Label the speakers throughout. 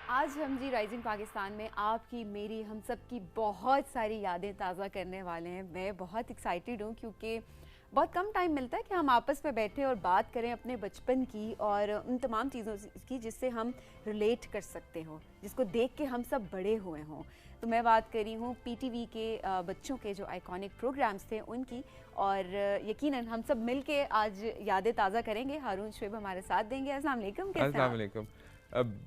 Speaker 1: आज हम जी राइजिंग पाकिस्तान में आपकी मेरी हम सब की बहुत सारी यादें ताज़ा करने वाले हैं। मैं बहुत एक्साइटेड हूँ क्योंकि बहुत कम टाइम मिलता है कि हम आपस में बैठे और बात करें अपने बचपन की और उन तमाम चीज़ों की जिससे हम रिलेट कर सकते हो, जिसको देख के हम सब बड़े हुए हों। तो मैं बात कर रही हूँ पीटीवी के बच्चों के जो आइकॉनिक प्रोग्राम्स थे उनकी, और यकीनन हम सब मिलके आज यादें ताज़ा करेंगे। हारून शुएब हमारे साथ देंगे। अस्सलाम वालेकुम। कैसे हैं?
Speaker 2: अस्सलाम वालेकुम।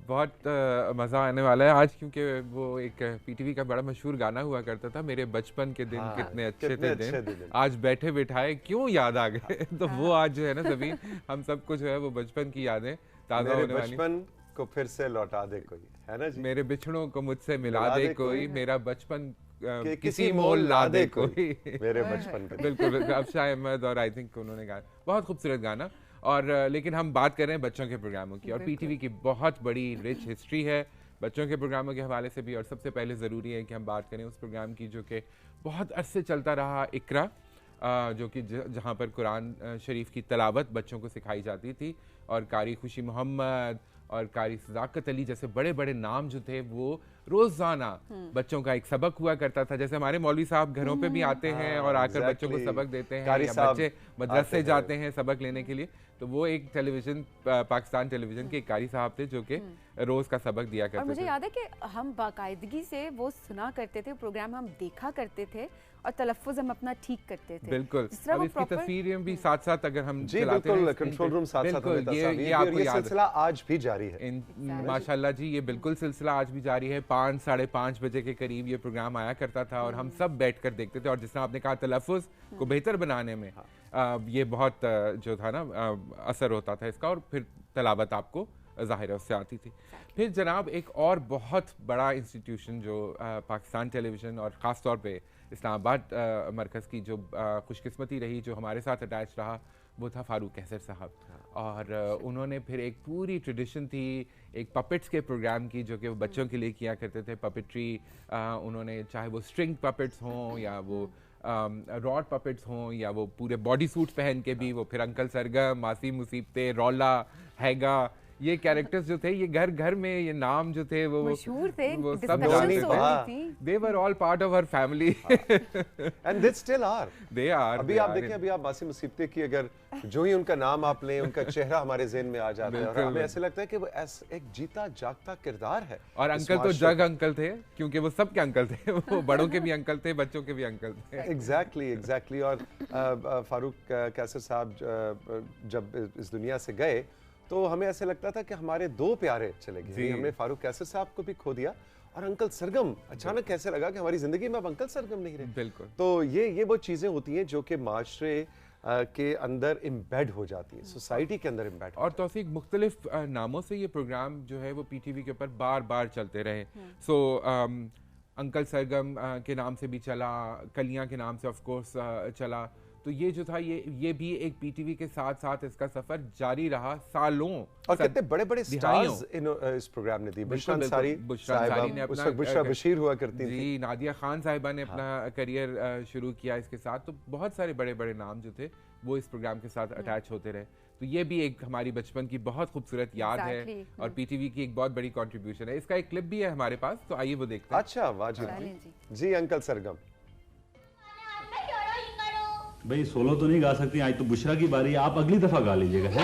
Speaker 2: बहुत मज़ा आने वाला है आज, क्योंकि वो एक पीटीवी का बड़ा मशहूर गाना हुआ करता था, मेरे बचपन के दिन कितने अच्छे थे दिन, आज बैठे बिठाए क्यों याद आ गए। तो वो आज जो है ना सभी हम सबको जो है वो बचपन की यादें ताज़ा होने वाली।
Speaker 3: बचपन को फिर से लौटा दे कोई, है ना जी।
Speaker 2: मेरे बिछड़ों को मुझसे मिला दे कोई, मेरा बचपन किसी मोल ला दे कोई।
Speaker 3: मेरे बचपन का
Speaker 2: बिल्कुल अफशान अहमद और आई थिंक उन्होंने गाया, बहुत खूबसूरत गाना। और लेकिन हम बात कर रहे हैं बच्चों के प्रोग्रामों की, और पीटीवी की बहुत बड़ी रिच हिस्ट्री है बच्चों के प्रोग्रामों के हवाले से भी। और सबसे पहले ज़रूरी है कि हम बात करें उस प्रोग्राम की जो कि बहुत अरसे चलता रहा, इकरा, जो कि जहाँ पर कुरान शरीफ की तलावत बच्चों को सिखाई जाती थी, और कारी खुशी मोहम्मद और कारी सदाकत अली जैसे बड़े बड़े नाम जो थे वो रोज़ाना बच्चों का एक सबक हुआ करता था। जैसे हमारे मौलवी साहब घरों पे भी आते हैं और आकर बच्चों को सबक देते हैं, या बच्चे मदरसे जाते हैं सबक लेने के लिए। तो वो एक टेलीविज़न, पाकिस्तान टेलीविज़न के एक कारी साहब थे जो कि रोज़ का सबक दिया करते थे।
Speaker 1: और मुझे याद है कि हम बाकायदगी से वो सुना करते थे, प्रोग्राम हम देखा करते थे और तलफ्फुज़ हम अपना ठीक करते थे।
Speaker 2: बिल्कुल, अब इसकी तस्वीरें भी साथ साथ अगर हम
Speaker 3: जी बिल्कुल कंट्रोल रूम साथ साथ
Speaker 2: ये आपको याद
Speaker 3: सिलसिला आज भी जारी है
Speaker 2: माशाल्लाह जी। ये बिल्कुल सिलसिला आज भी जारी है। 5 साढ़े 5 बजे के करीब ये प्रोग्राम आया करता था और हम सब बैठकर देखते थे। और जिस तरह आपने कहा तलफ्फुज़ को बेहतर बनाने में ये बहुत जो था ना असर होता था इसका, और फिर तलावत आपको ज़ाहिर है उससे आती थी। फिर जनाब एक और बहुत बड़ा इंस्टीट्यूशन जो पाकिस्तान टेलीविज़न और ख़ास तौर पे इस्लामाबाद मरकज़ की जो खुशकिस्मती रही, जो हमारे साथ अटैच रहा, वो था फारूक कैसर साहब। और उन्होंने फिर एक पूरी ट्रेडिशन थी एक पपेट्स के प्रोग्राम की, जो कि वो बच्चों के लिए किया करते थे। पपेट्री उन्होंने, चाहे वो स्ट्रिंग पपेट्स हों या वो रॉड पपेट्स हों या वो पूरे बॉडी सूट पहन के भी, वो फिर अंकल सरगम, मासी मुसीबते, रौला, हैगा, ये कैरेक्टर्स जो थे, ये घर घर में ये नाम जो थे वो
Speaker 1: मशहूर थे,
Speaker 2: वो सब जानते थे। They were all part of our family
Speaker 3: and they still are.
Speaker 2: They are.
Speaker 3: अभी आप देखें, अभी आप मासी मुसीबते की अगर जो ही उनका नाम आप लें, उनका चेहरा हमारे ज़हन में आ जाता है और हमें ऐसे लगता है कि वो एक जीता जागता किरदार है।
Speaker 2: और अंकल तो जग अंकल थे, क्योंकि वो सब के अंकल थे। वो बड़ों के भी अंकल थे, बच्चों के भी अंकल थे।
Speaker 3: एग्जैक्टली। और फारूक कैसर साहब जब इस दुनिया से गए तो हमें ऐसे लगता था कि हमारे दो प्यारे चले गए। हमने फारूक कैसर साहब को भी खो दिया, और अंकल सरगम अचानक कैसे लगा कि हमारी जिंदगी में अब अंकल सरगम नहीं रहे।
Speaker 2: बिल्कुल।
Speaker 3: तो ये वो चीजें होती हैं जो कि माशरे के अंदर इम्बेड हो जाती है, सोसाइटी के अंदर इम्बेड।
Speaker 2: और तौसीक मुख्तलिफ नामों से ये प्रोग्राम जो है वो पीटीवी के ऊपर बार बार चलते रहे। सो अंकल सरगम के नाम से भी चला, कलियां के नाम से ऑफ कोर्स चला। तो ये जो था ये भी एक पीटीवी के साथ साथ इसका सफर जारी रहा सालों।
Speaker 3: और कितने बड़े बड़े स्टार्स इस प्रोग्राम ने दी। बुशरा अंसारी ने अपना, बुशरा बशीर हुआ करती थी,
Speaker 2: नादिया खान साहिबा ने अपना करियर शुरू किया इसके साथ। तो बहुत सारे बड़े बड़े नाम जो थे वो इस प्रोग्राम के साथ अटैच होते रहे। तो ये भी एक हमारी बचपन की बहुत खूबसूरत याद है और पीटीवी की एक बहुत बड़ी कंट्रीब्यूशन है। इसका एक क्लिप भी है हमारे पास, तो आइए वो देखते हैं।
Speaker 3: अच्छा वाजिब जी अंकल सरगम।
Speaker 4: भाई सोलो तो नहीं गा सकती, आज तो बुशरा की बारी है, आप अगली दफा गा लीजिएगा। है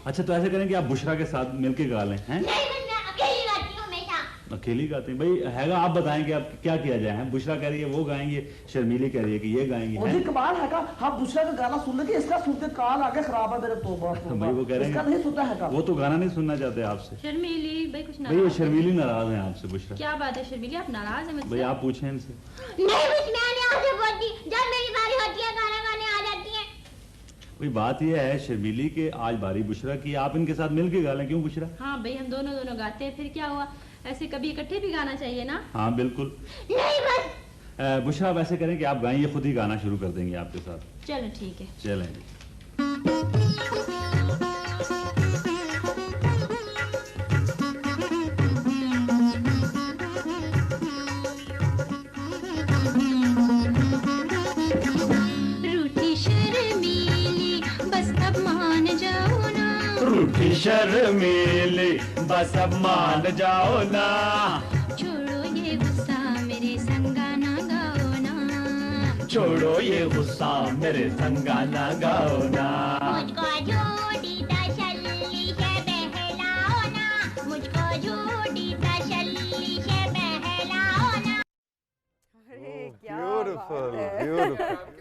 Speaker 4: अच्छा, तो ऐसे करें कि आप बुशरा के साथ मिलके गा लें। हैं अकेली गाते हैं भाई। हैगा आप बताएं कि आप क्या किया जाए। बुशरा कह रही है वो गाएंगे, शर्मीली कह रही है कि ये गाएंगे।
Speaker 5: मुझे कमाल है का हम बुशरा का गाना सुन लेंगे, इसका सुनते कान आगे खराब है मेरे तौबा।
Speaker 4: भाई वो कह रहे हैं
Speaker 5: नहीं सुनता है,
Speaker 4: वो तो गाना नहीं सुनना चाहते आपसे।
Speaker 6: शर्मीली भाई कुछ
Speaker 4: भाई ये शर्मीली नाराज है आपसे। बुशरा
Speaker 6: क्या बात है शर्मीली, आप नाराज हैं मुझसे?
Speaker 4: भाई आप पूछें इनसे। भाई बात ये है शर्मीली के आज बारी बुशरा की, आप इनके साथ मिल के गा लें। क्यों बुशरा?
Speaker 6: हाँ भाई हम दोनों गाते हैं, फिर क्या हुआ, ऐसे कभी इकट्ठे भी गाना चाहिए ना।
Speaker 4: हाँ बिल्कुल। बुशरा आप ऐसे करें कि आप गाएं, ये खुद ही गाना शुरू कर देंगे आपके साथ।
Speaker 6: चलो ठीक है,
Speaker 4: चलें। शर्मीली, बस अब मान जाओ ना।
Speaker 6: छोड़ो ये गुस्सा मेरे संग गाना गाओ ना।
Speaker 4: छोड़ो ये गुस्सा मेरे संग गाना गाओ ना।
Speaker 6: मुझको झूठी तसल्ली से बहलाओ ना। मुझको झूठी तसल्ली से बहलाओ ना।
Speaker 1: अरे क्या
Speaker 3: ब्यूटीफुल
Speaker 1: बात है।
Speaker 3: ब्यूटीफुल।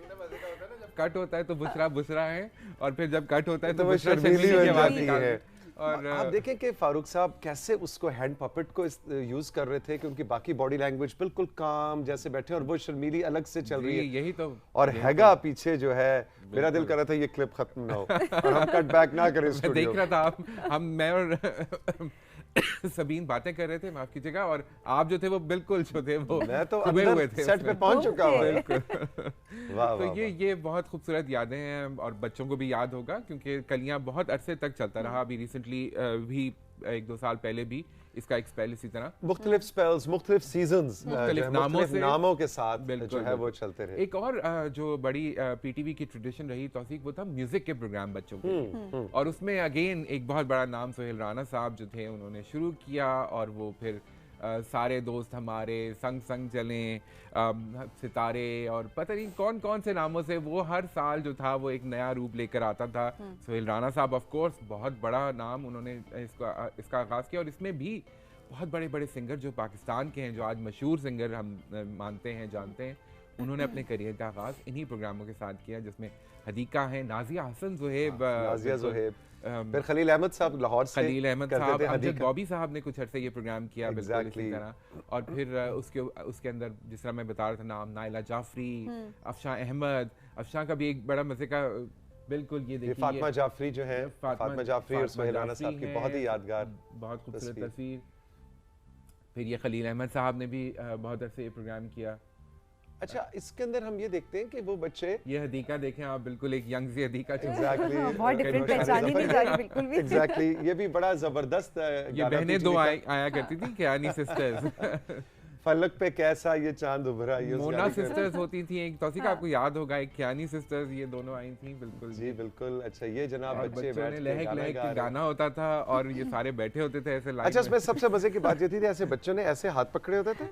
Speaker 2: कट होता है तो बुशरा बुशरा है, और फिर जब कट होता है
Speaker 3: तो
Speaker 2: तो
Speaker 3: वो
Speaker 2: बुशरा
Speaker 3: शर्मीली
Speaker 2: शर्मीली
Speaker 3: हो
Speaker 2: की आवाज
Speaker 3: जाती
Speaker 2: निकालती
Speaker 3: है।
Speaker 2: है। और
Speaker 3: आप देखें कि फारूक साहब कैसे उसको हैंड पपेट को यूज कर रहे थे कि उनकी बाकी बॉडी लैंग्वेज बिल्कुल काम जैसे बैठे और वो शर्मीली अलग से चल रही है।
Speaker 2: यही तो।
Speaker 3: और हैगा पीछे जो है, मेरा दिल कर रहा था ये क्लिप खत्म ना हो और हम कट बैक ना करें
Speaker 2: मैं
Speaker 3: स्टूडियो।
Speaker 2: देख रहा था मैं और सबीन बातें कर रहे थे, माफ कीजिएगा, और आप जो थे वो बिल्कुल जो थे वो
Speaker 3: मैं तो
Speaker 2: खुबे
Speaker 3: अंदर
Speaker 2: हुए थे
Speaker 3: सेट पे
Speaker 2: उसमें।
Speaker 3: पहुंच चुका हूँ।
Speaker 2: बिल्कुल।
Speaker 3: वाह
Speaker 2: तो
Speaker 3: वाह
Speaker 2: ये बहुत खूबसूरत यादें हैं और बच्चों को भी याद होगा, क्योंकि कलियां बहुत अरसे तक चलता रहा। अभी रिसेंटली भी 1-2 साल पहले भी इसका एक स्पेल इसी तरह
Speaker 3: मुख्तलिफ स्पेल्स, मुख्तलिफ सीजन्स,
Speaker 2: मुख्तलिफ
Speaker 3: नामों के साथ
Speaker 2: बिल्कुल,
Speaker 3: जो है वो
Speaker 2: बिल्कुल।
Speaker 3: चलते रहे।
Speaker 2: एक और जो बड़ी पीटीवी की ट्रेडिशन रही तौसीक, वो था म्यूजिक के प्रोग्राम बच्चों के, और उसमें अगेन एक बहुत बड़ा नाम सोहेल राना साहब जो थे उन्होंने शुरू किया, और वो फिर सारे दोस्त हमारे, संग संग चलें, सितारे, और पता नहीं कौन कौन से नामों से वो हर साल जो था वो एक नया रूप लेकर आता था। सोहेल राना साहब ऑफ कोर्स बहुत बड़ा नाम, उन्होंने इसका आगाज़ किया, और इसमें भी बहुत बड़े बड़े सिंगर जो पाकिस्तान के हैं, जो आज मशहूर सिंगर हम मानते हैं, जानते हैं, उन्होंने अपने करियर का आगाज़ इन्हीं प्रोग्रामों के साथ किया, जिसमें हदीका हैं, नाजिया हसन ज़ुहैब,
Speaker 3: नाजिया ज़ुहैब, फिर खलील अहमद साहब लाहौर से,
Speaker 2: खलील अहमद
Speaker 3: करते
Speaker 2: साहब,
Speaker 3: थे
Speaker 2: अमजद
Speaker 3: हदीका।
Speaker 2: बॉबी साहब ने कुछ अरसे ये प्रोग्राम किया, बिल्कुल इसी
Speaker 3: Exactly.
Speaker 2: तरह। और फिर उसके अंदर जिस तरह मैं बता रहा था नाम, नाइला जाफरी, अफशां अहमद, अफशां का भी एक बड़ा मजे का, बिल्कुल ये
Speaker 3: ये
Speaker 2: देखिए
Speaker 3: फातिमा जाफरी जो है, फातिमा जाफरी और सोहेल राना साहब की बहुत ही यादगार
Speaker 2: बहुत खूबसूरत
Speaker 3: तस्वीर।
Speaker 2: तस्वीर। फिर ये खलील अहमद साहब ने भी बहुत अरसे ये प्रोग्राम किया।
Speaker 3: अच्छा, इसके अंदर हम ये देखते हैं कि वो बच्चे
Speaker 2: ये हदीका देखें आप, बिल्कुल एक यंग सी हदीका
Speaker 3: एग्जैक्टली
Speaker 1: बहुत डिफरेंट, पहचानी नहीं जा रही बिल्कुल भी।
Speaker 3: एग्जैक्टली, ये भी बड़ा जबरदस्त
Speaker 2: ये बहनें दो आया करती थी, कियानी सिस्टर्स।
Speaker 3: फलक पे कैसा ये चांद उभरा, ये उस
Speaker 2: मोना
Speaker 3: गाने के-
Speaker 2: सिस्टर्स होती थी एक, तौसीक आपको याद होगा, एक कियानी सिस्टर्स, ये दोनों आई थी, बिल्कुल
Speaker 3: जी बिल्कुल। अच्छा, ये जनाब
Speaker 2: और
Speaker 3: बच्चे
Speaker 2: बच्चों
Speaker 3: बैठ
Speaker 2: ने
Speaker 3: के
Speaker 2: लहक
Speaker 3: गाना
Speaker 2: लहक
Speaker 3: गा
Speaker 2: के
Speaker 3: रहे हैं।
Speaker 2: गाना होता था, और ये सारे बैठे होते थे ऐसे लाइन
Speaker 3: अच्छा,
Speaker 2: में।
Speaker 3: इसमें सबसे मजे की बात ये थी ऐसे बच्चों ने ऐसे हाथ पकड़े होते थे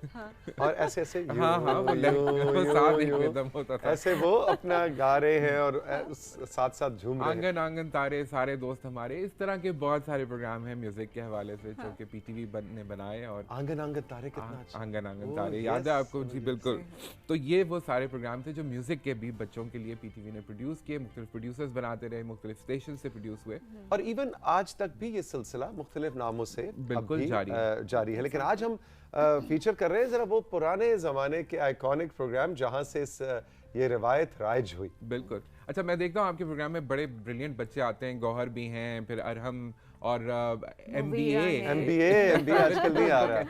Speaker 3: और ऐसे ऐसे
Speaker 2: हाँ हाँ, वो साथ एक रिदम होता था।
Speaker 3: ऐसे वो अपना गा रहे हैं और साथ साथ झूम रहे हैं।
Speaker 2: आंगन आंगन तारे, सारे दोस्त हमारे, इस तरह के बहुत सारे प्रोग्राम हैं म्यूजिक के हवाले से जो कि पीटीवी ने बनाए। और
Speaker 3: आंगन आंगन तारे कितना अच्छा।
Speaker 2: आंगन आंगन
Speaker 3: Oh,
Speaker 2: तारे याद है
Speaker 3: yes,
Speaker 2: आपको? जी
Speaker 3: yes.
Speaker 2: बिल्कुल। तो ये वो सारे प्रोग्राम थे जो म्यूजिक के भी बच्चों के लिए पीटीवी ने प्रोड्यूस किए, मुख्तलिफ प्रोड्यूसर्स बनाते रहे, मुख्तलिफ स्टेशन से प्रोड्यूस हुए।
Speaker 3: और इवन आज तक भी ये सिलसिला मुख्तलिफ नामों से
Speaker 2: बिल्कुल
Speaker 3: अब भी,
Speaker 2: जारी है।
Speaker 3: लेकिन आज हम फीचर कर रहे हैं जरा वो पुराने जमाने के आइकॉनिक प्रोग्राम जहां से ये रिवायत राइज हुई।
Speaker 2: बिल्कुल। अच्छा, मैं देखता हूँ आपके प्रोग्राम में बड़े ब्रिलियंट बच्चे आते हैं, गौहर भी हैं, फिर अरहम और MBA
Speaker 3: MBA आजकल नहीं आ रहा,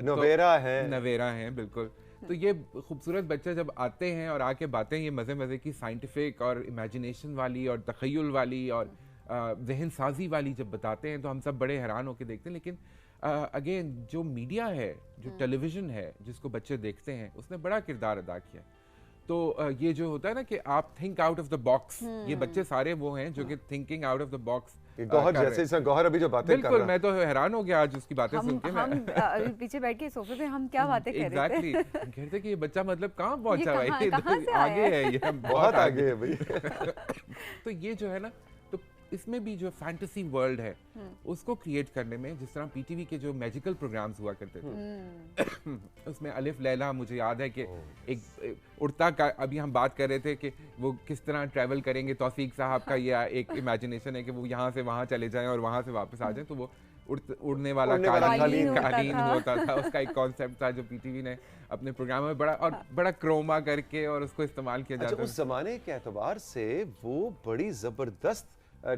Speaker 3: नवेरा है,
Speaker 2: नवेरा हैं, बिल्कुल। तो ये खूबसूरत बच्चे जब आते हैं और आके बातें ये मज़े मज़े की साइंटिफिक और इमेजिनेशन वाली और तख़य्युल वाली और जहन साजी वाली जब बताते हैं तो हम सब बड़े हैरान होकर देखते हैं। लेकिन अगेन जो मीडिया है, जो टेलीविज़न है, जिसको बच्चे देखते हैं, उसने बड़ा किरदार अदा किया। तो ये जो होता है ना कि आप think out of the box, ये बच्चे सारे वो हैं जो कि thinking out of the box.
Speaker 3: Gauhar जैसे गौहर अभी जो बातें कर
Speaker 2: बिल्कुल,
Speaker 3: रहा
Speaker 2: मैं तो हैरान हो गया आज उसकी बातें सुन के।
Speaker 1: हम अभी पीछे बैठ के सोफे पे हम क्या बातें कर रहे थे।
Speaker 2: एग्जैक्टली, कहते कि ये बच्चा मतलब कहाँ पहुंचा भाई,
Speaker 1: कहाँ से आया
Speaker 2: आगे है ये,
Speaker 3: बहुत आगे है भाई।
Speaker 2: तो ये जो है ना, तो इसमें भी जो फैंटेसी वर्ल्ड है उसको क्रिएट करने में, जिस तरह पीटीवी के जो मैजिकल प्रोग्राम्स हुआ करते थे उसमें अलिफ लैला, मुझे याद है कि एक उड़ता का, अभी हम बात कर रहे थे कि वो किस तरह ट्रैवल करेंगे, तौसीक साहब का ये एक इमेजिनेशन है कि वो यहाँ से वहाँ चले जाएं और वहाँ से वापस आ जाएं, तो वो उड़ने वाला कालीन होता था। उसका एक कॉन्सेप्ट था जो पीटीवी ने अपने प्रोग्राम में बड़ा क्रोमा करके और उसको इस्तेमाल किया जाता
Speaker 3: था। उस जमाने के एतबार से वो बड़ी जबरदस्त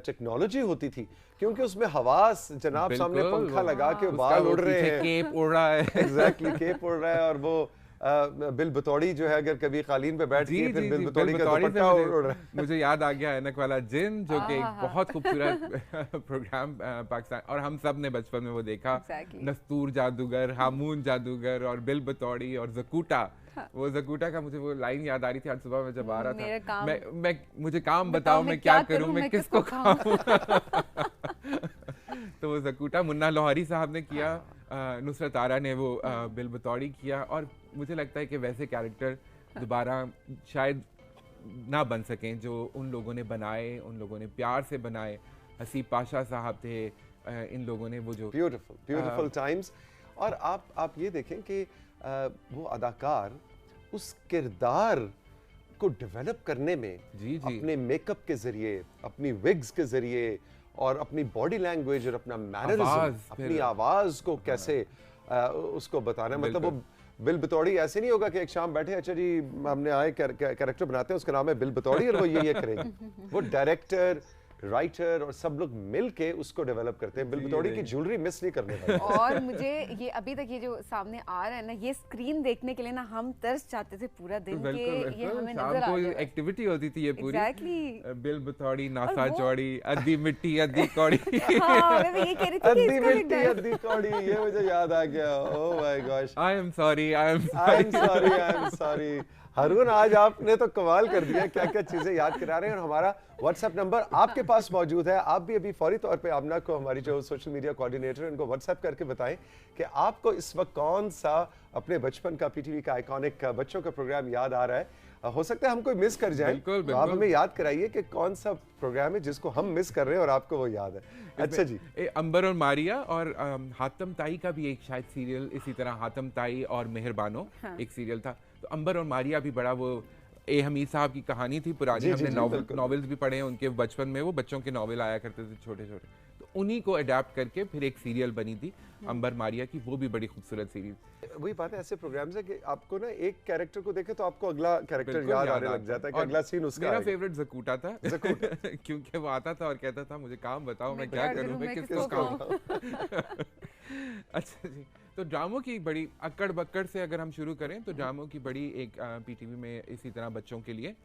Speaker 3: टेक्नोलॉजी होती थी, क्योंकि उसमें हवास जनाब सामने पंखा लगा के बाल उड़ रहे हैं,
Speaker 2: केप उड़ रहा है।
Speaker 3: एग्जैक्टली, केप उड़ रहा है। और वो बिल बतौड़ी जो है अगर कभी कालीन पे बैठ के फिर बिल बतौड़ी का दुपट्टा उड़ रहा है।
Speaker 2: मुझे याद आ गया ऐनक वाला जिन, जो कि एक बहुत खूबसूरत प्रोग्राम पाकिस्तान, और हम सब ने बचपन में वो देखा। नस्तूर जादूगर, हामून जादूगर और बिल बतौड़ी और जकूटा। वो जकूटा का मुझे वो लाइन याद आ रही थी आज सुबह में जब आ रहा था, मैं मुझे काम बताओ, मैं क्या करूं, मैं किसको खाऊं। तो वो जकूटा मुन्ना लाहौरी साहब ने किया, नुसरत आरा ने वो बिल बतौड़ी किया, और मुझे लगता है कि वैसे कैरेक्टर दोबारा शायद ना बन सकें जो उन लोगों ने बनाए, उन लोगों ने प्यार से बनाए। हसीब पाशा साहब थे, इन लोगों ने वो जो
Speaker 3: ब्यूटीफुल टाइम्स। और आप ये देखें कि वो अदाकार उस किरदार को डेवलप करने में
Speaker 2: जी।
Speaker 3: अपने मेकअप के जरिए, अपनी विग्स के जरिए, और अपनी बॉडी लैंग्वेज और अपना मैनरिज्म, अपनी आवाज को कैसे उसको बताना, मतलब वो बिल बतौड़ी ऐसे नहीं होगा कि एक शाम बैठे, अच्छा जी हमने आए कैरेक्टर बनाते हैं, उसका नाम है बिल बतौड़ी और वो ये करेंगे। वो डायरेक्टर, राइटर और सब लोग मिलके उसको डेवलप करते हैं। बिल बतौड़ी की ज्वेलरी मिस नहीं करने वाले।
Speaker 1: और मुझे ये अभी तक ये जो सामने आ रहा है ना, ये स्क्रीन देखने के लिए ना हम तरस जाते थे पूरा दिन के ये हमें नजर आ रहा है।
Speaker 2: एक्टिविटी होती थी ये पूरी।
Speaker 1: Exactly.
Speaker 2: बिल बतौड़ी, नासा चौड़ी, अद्दी मिट्टी अद्दी कौड़ी।
Speaker 1: हाँ, मैं भी ये कह रही थी कि
Speaker 3: अद्दी
Speaker 1: इसका भी
Speaker 3: मिट्टी
Speaker 1: डर-
Speaker 3: अद्दी कौड़ी, ये मुझे याद आ गया। Oh my gosh,
Speaker 2: I am sorry.
Speaker 3: I am sorry. Haroon, आज आपने तो कमाल कर दिया, क्या क्या चीजें याद करा रहे हैं। और हमारा व्हाट्सएप नंबर आपके पास मौजूद है। आप भी अभी फौरी तौर पे आमना को, हमारी जो सोशल मीडिया कोऑर्डिनेटर है, उनको व्हाट्सएप करके बताएं कि आपको इस वक्त कौन सा अपने बचपन का पीटीवी का आइकॉनिक बच्चों का प्रोग्राम याद आ रहा है। हो सकता है हम कोई मिस कर जाए,
Speaker 2: बिल्कुल,
Speaker 3: तो आप हमें याद कराइए कि कौन सा प्रोग्राम है जिसको हम मिस कर रहे हैं और आपको वो याद है। अच्छा जी,
Speaker 2: अंबर और मारिया, और हातम ताई का भी एक शायद सीरियल इसी तरह, हातम ताई और मेहरबानो एक सीरियल था। तो अंबर और मारिया भी बड़ा वो ए हमीद साहब की कहानी थी पुरानी। हमने नॉवेल्स भी पढ़े हैं उनके बचपन में, वो बच्चों के नॉवेल आया करते थे छोटे छोटे, तो उन्हीं को अडेप्ट करके फिर एक सीरियल बनी थी अंबर मारिया की, वो भी बड़ी खूबसूरत सीरीज।
Speaker 3: वही बात है, ऐसे प्रोग्राम्स है कि आपको ना एक कैरेक्टर को देखे तो आपको अगला कैरेक्टर याद आने लग जाता है कि अगला सीन उसका
Speaker 2: मेरा
Speaker 3: आएगा।
Speaker 2: फेवरेट जकूटा था क्योंकि वो आता था और कहता था मुझे काम बताओ, मैं क्या करूं, मैं किसको कहूं। अच्छा जी, तो ड्रामों की बड़ी अक्कड़ बक्कड़ से अगर हम शुरू करें तो ड्रामों की बड़ी एक पीटीवी में इसी तरह बच्चों के लिए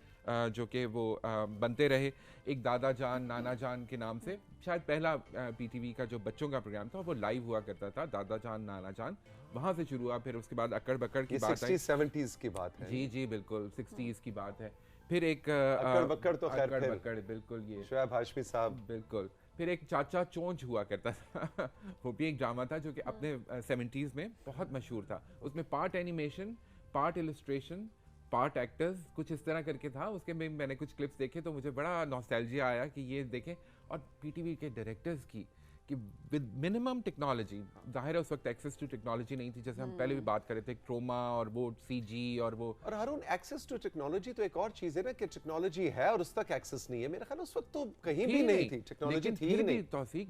Speaker 2: जो कि वो बनते रहे। एक दादा जान नाना जान के नाम से शायद पहला पीटीवी का जो बच्चों का प्रोग्राम था वो लाइव हुआ करता था, दादा जान नाना जान, वहां से शुरू हुआ। फिर उसके बाद अक्कड़ बक्कड़ की बात आई,
Speaker 3: 60s-70s की बात है।
Speaker 2: जी बिल्कुल 60s की बात है। फिर एक
Speaker 3: अक्कड़ बक्कड़ तो खैर
Speaker 2: अक्कड़
Speaker 3: फिर
Speaker 2: बक्कड़ बिल्कुल, ये
Speaker 3: शोएब हाशमी साहब।
Speaker 2: बिल्कुल। फिर एक चाचा चोंच हुआ करता था वो भी एक ड्रामा था जो कि अपने 70s में बहुत मशहूर था। उसमें part animation, part illustration, part actors, कुछ इस तरह करके था। उसके में मैंने कुछ क्लिप्स देखे तो मुझे बड़ा नॉस्टैल्जिया आया कि ये देखें। और पीटीवी के डायरेक्टर्स की कि विद मिनिमम टेक्नोलॉजी, जाहिर है उस वक्त एक्सेस टू टेक्नोलॉजी नहीं थी, जैसे हम पहले भी बात कर रहे थे, क्रोमा और वो सीजी और वो।
Speaker 3: और हारून, एक्सेस टू टेक्नोलॉजी तो एक और चीज है ना कि टेक्नोलॉजी है और उस तक एक्सेस नहीं है। मेरा ख्याल उस वक्त तो कहीं भी नहीं थी टेक्नोलॉजी, थी ही नहीं।
Speaker 2: तौफीक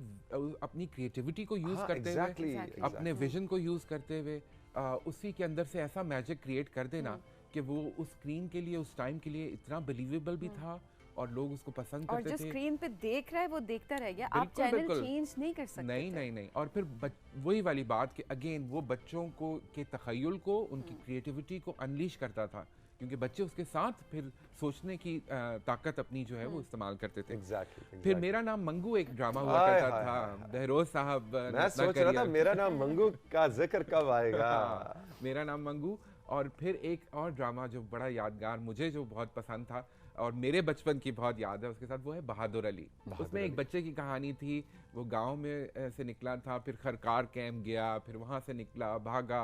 Speaker 2: अपनी क्रिएटिविटी को यूज करते
Speaker 3: exactly,
Speaker 2: हुए, अपने विजन को यूज करते हुए उसी के अंदर से ऐसा मैजिक क्रिएट कर देना कि वो उस स्क्रीन के लिए, उस टाइम के लिए इतना बिलीवेबल भी था और लोग उसको पसंद
Speaker 1: और
Speaker 2: करते
Speaker 1: जो
Speaker 2: थे।
Speaker 1: स्क्रीन पे देख रहा है वो देखता रह गया, आप
Speaker 2: बिल्कुल,
Speaker 1: चैनल
Speaker 2: बिल्कुल।
Speaker 1: चेंज नहीं कर सकते
Speaker 2: नहीं। और फिर वही वाली बात कि अगेन वो बच्चों को के तखय्युल को, उनकी क्रिएटिविटी को अनलीश करता था, क्योंकि बच्चे उसके साथ फिर सोचने की ताकत अपनी जो है वो इस्तेमाल करते थे।
Speaker 3: Exactly.
Speaker 2: फिर मेरा नाम मंगू एक ड्रामा हुआ करता था, बहरोज साहब
Speaker 3: मैं सोच रहा था मेरा नाम मंगू का जिक्र कब आएगा।
Speaker 2: मेरा नाम मंगू। और फिर एक और ड्रामा जो बड़ा यादगार, मुझे जो बहुत पसंद था और मेरे बचपन की बहुत याद है उसके साथ, वो है बहादुर अली। उसमें एक बच्चे की कहानी थी, वो गांव में से निकला था, फिर खरकार कैंप गया, फिर वहां से निकला, भागा,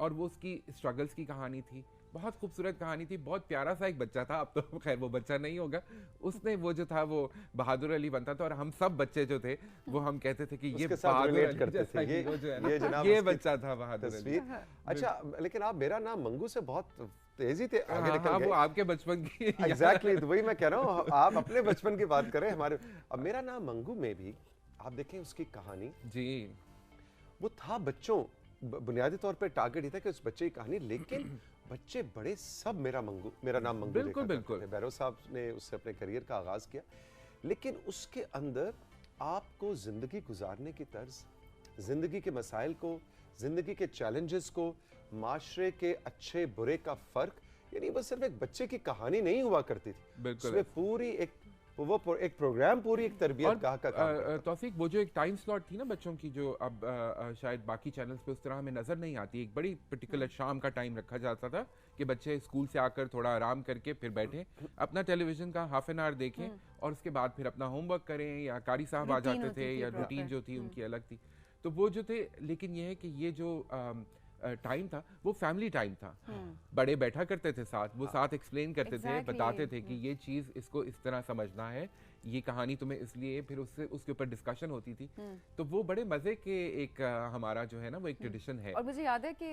Speaker 2: और वो उसकी स्ट्रगल्स की कहानी थी। बहुत खूबसूरत कहानी थी, बहुत प्यारा सा एक बच्चा था, अब तो खैर वो बच्चा नहीं होगा, उसने वो जो था वो बहादुर अली बनता था, और हम सब बच्चे जो थे वो हम कहते थे कि ये बहादुर अली
Speaker 3: करते थे,
Speaker 2: ये बच्चा था बहादुर अली।
Speaker 3: अच्छा, लेकिन आप मेरा नाम मंगू से बहुत तेजी थे आगे निकल
Speaker 2: हाँ,
Speaker 3: गए।
Speaker 2: वो आपके बचपन की
Speaker 3: एग्जैक्टली, तो वही मैं कह रहा हूँ, आप अपने बचपन की बात करें, हमारे। अब मेरा नाम मंगू में भी आप देखें उसकी कहानी
Speaker 2: जी,
Speaker 3: वो था बच्चों, बुनियादी तौर पे टारगेट ही था कि उस बच्चे की कहानी, लेकिन बच्चे बड़े सब मेरा नाम मंगू
Speaker 2: बिल्कुल, बिल्कुल।
Speaker 3: बैरो साहब ने उससे अपने करियर का आगाज किया, लेकिन उसके अंदर आपको जिंदगी गुजारने की तर्ज, जिंदगी के मसाइल को, जिंदगी के चैलेंजेस को, माशरे के अच्छे बुरे का फर्क, यानी बस सिर्फ एक बच्चे की कहानी नहीं हुआ करती थी।
Speaker 2: बिल्कुल।
Speaker 3: उसमें पूरी एक वो एक प्रोग्राम पूरी एक तरबियत गाह का काम करता है।
Speaker 2: तौफीक, वो जो एक टाइम स्लॉट थी ना बच्चों की, जो अब शायद बाकी चैनल्स पे उस तरह हमें नजर नहीं आती, एक बड़ी पर्टिकुलर शाम का टाइम रखा जाता था कि बच्चे स्कूल से आकर थोड़ा आराम करके फिर बैठें, अपना टेलीविजन का हाफ एन आवर देखें और उसके बाद फिर अपना होमवर्क करें, या कारी साहब आ जाते थे, या रूटीन जो थी उनकी अलग थी। तो वो जो थे, लेकिन ये है कि ये जो टाइम था वो फैमिली टाइम था। बड़े बैठा करते थे साथ, वो साथ एक्सप्लेन करते थे, बताते थे कि ये चीज इसको इस तरह समझना है, ये कहानी तुम्हें इसलिए, फिर उसके ऊपर डिस्कशन होती थी। तो वो बड़े मजे के एक हमारा जो है ना वो एक ट्रेडिशन है।
Speaker 1: और मुझे याद है कि